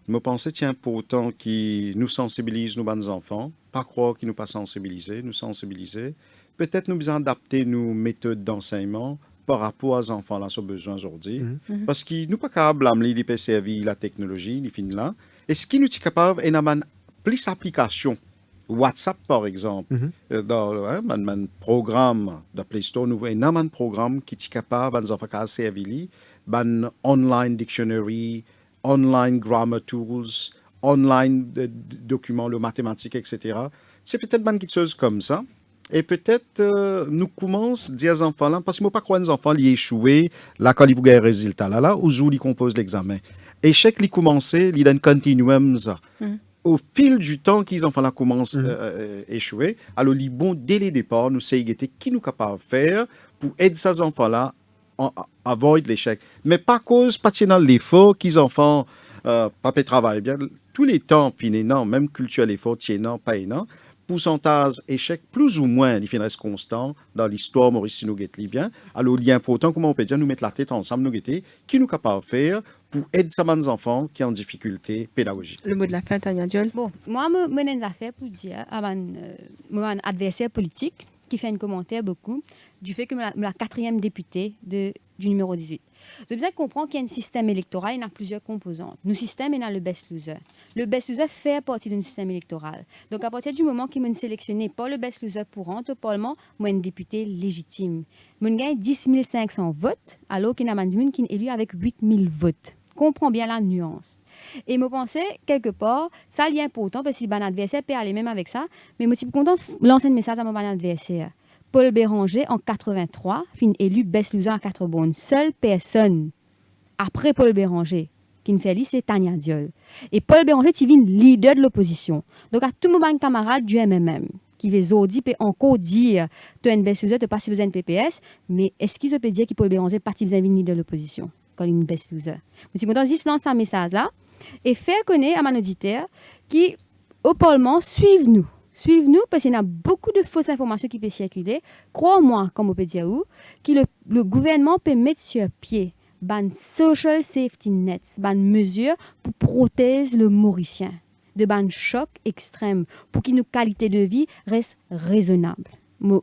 Je pensais que c'est important qu'ils nous sensibilisent, nos bons enfants. Pas croire qu'ils nous pas sensibiliser, nous sensibiliser. Peut-être nous besoin adapter nos méthodes d'enseignement par rapport aux enfants là, sont besoin aujourd'hui. Parce qu'ils nous pas capables blâmer les PCV, la technologie, les fins là. Et ce qui nous est capable, c'est d'avoir plus d'applications. WhatsApp, par exemple, dans un programme de Play Store, nous avons un programme qui est capable de faire un service, un online dictionary, online grammar tools, online documents, le mathématiques, etc. C'est peut-être une petite chose comme ça. Et peut-être nous commençons à dire aux enfants là, parce que je ne peux pas croire que les enfants ils échoué, là quand ils ont un résultat là, où ils composent l'examen. Échec, ils commencent, ils donnent continuum ça. Au fil du temps qu'ils enfants là commencent à échouer, alors les bons dès le départ, nous savons qui nous capables de faire pour aider ces enfants là à avoid l'échec. Mais pas cause, pas dans l'effort qu'ils enfants pas travaillent bien. Tous les temps, non, même culturel effort, non, pas non. Pourcentage échec, plus ou moins, il reste constant dans l'histoire Maurice nous bien. Alors, il y a important, comment on peut dire, nous mettre la tête ensemble, nous guetter, qui nous capable de faire pour aider ces enfants qui ont en difficulté pédagogique. Le mot de la fin, Tania Diol. Bon, moi, je me une affaire pour dire à mon adversaire politique qui fait un commentaire beaucoup du fait que la quatrième députée du numéro 18. Vous avez bien comprendre qu'il y a un système électoral, il y a plusieurs composantes. Nos systèmes, il y a le best loser. Le best loser fait partie d'un système électoral. Donc, à partir du moment qu'il m'a sélectionné par le best loser pour rentrer au Parlement, moi, un député légitime. Moi, je gagne 10 500 votes, alors qu'il y a un député qui est élu avec 8 000 votes. Comprends bien la nuance. Et je pensais, quelque part, ça est important, parce que si mon adversaire peut aller même avec ça, mais je suis content de lancer un message à mon adversaire. Paul Béranger, en 83, fin élu best loser à 4 bonnes. Seule personne, après Paul Béranger, qui ne fait liste, c'est Tania Diol. Et Paul Béranger, c'est le leader de l'opposition. Donc, à tout moment, un camarade du MMM, qui veut aujourd'hui peut encore dire tu es un best loser, tu n'as pas si besoin de PPS, mais est-ce qu'il peut dire que Paul Béranger n'est pas si besoin de leader de l'opposition, quand il est une best loser? Je suis content de lancer un message là et faire connaître à mon auditeur qui, au Parlement, suivent-nous. Suivez-nous parce qu'il y a beaucoup de fausses informations qui peuvent circuler. Crois-moi, comme on peut dire, que le gouvernement peut mettre sur pied une social safety net, une mesure pour protéger le Mauricien de un choc extrême, pour que nos qualités de vie restent raisonnables. Je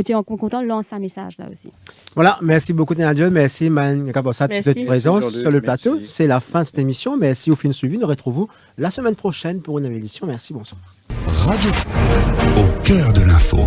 suis content de lancer un message là aussi. Voilà, merci beaucoup Tania Diol, merci Man Kabossat de votre présence sur le plateau. Merci. C'est la fin de cette émission. Merci au fin suivi. Nous retrouvons la semaine prochaine pour une nouvelle édition. Merci, bonsoir. Radio au cœur de l'info.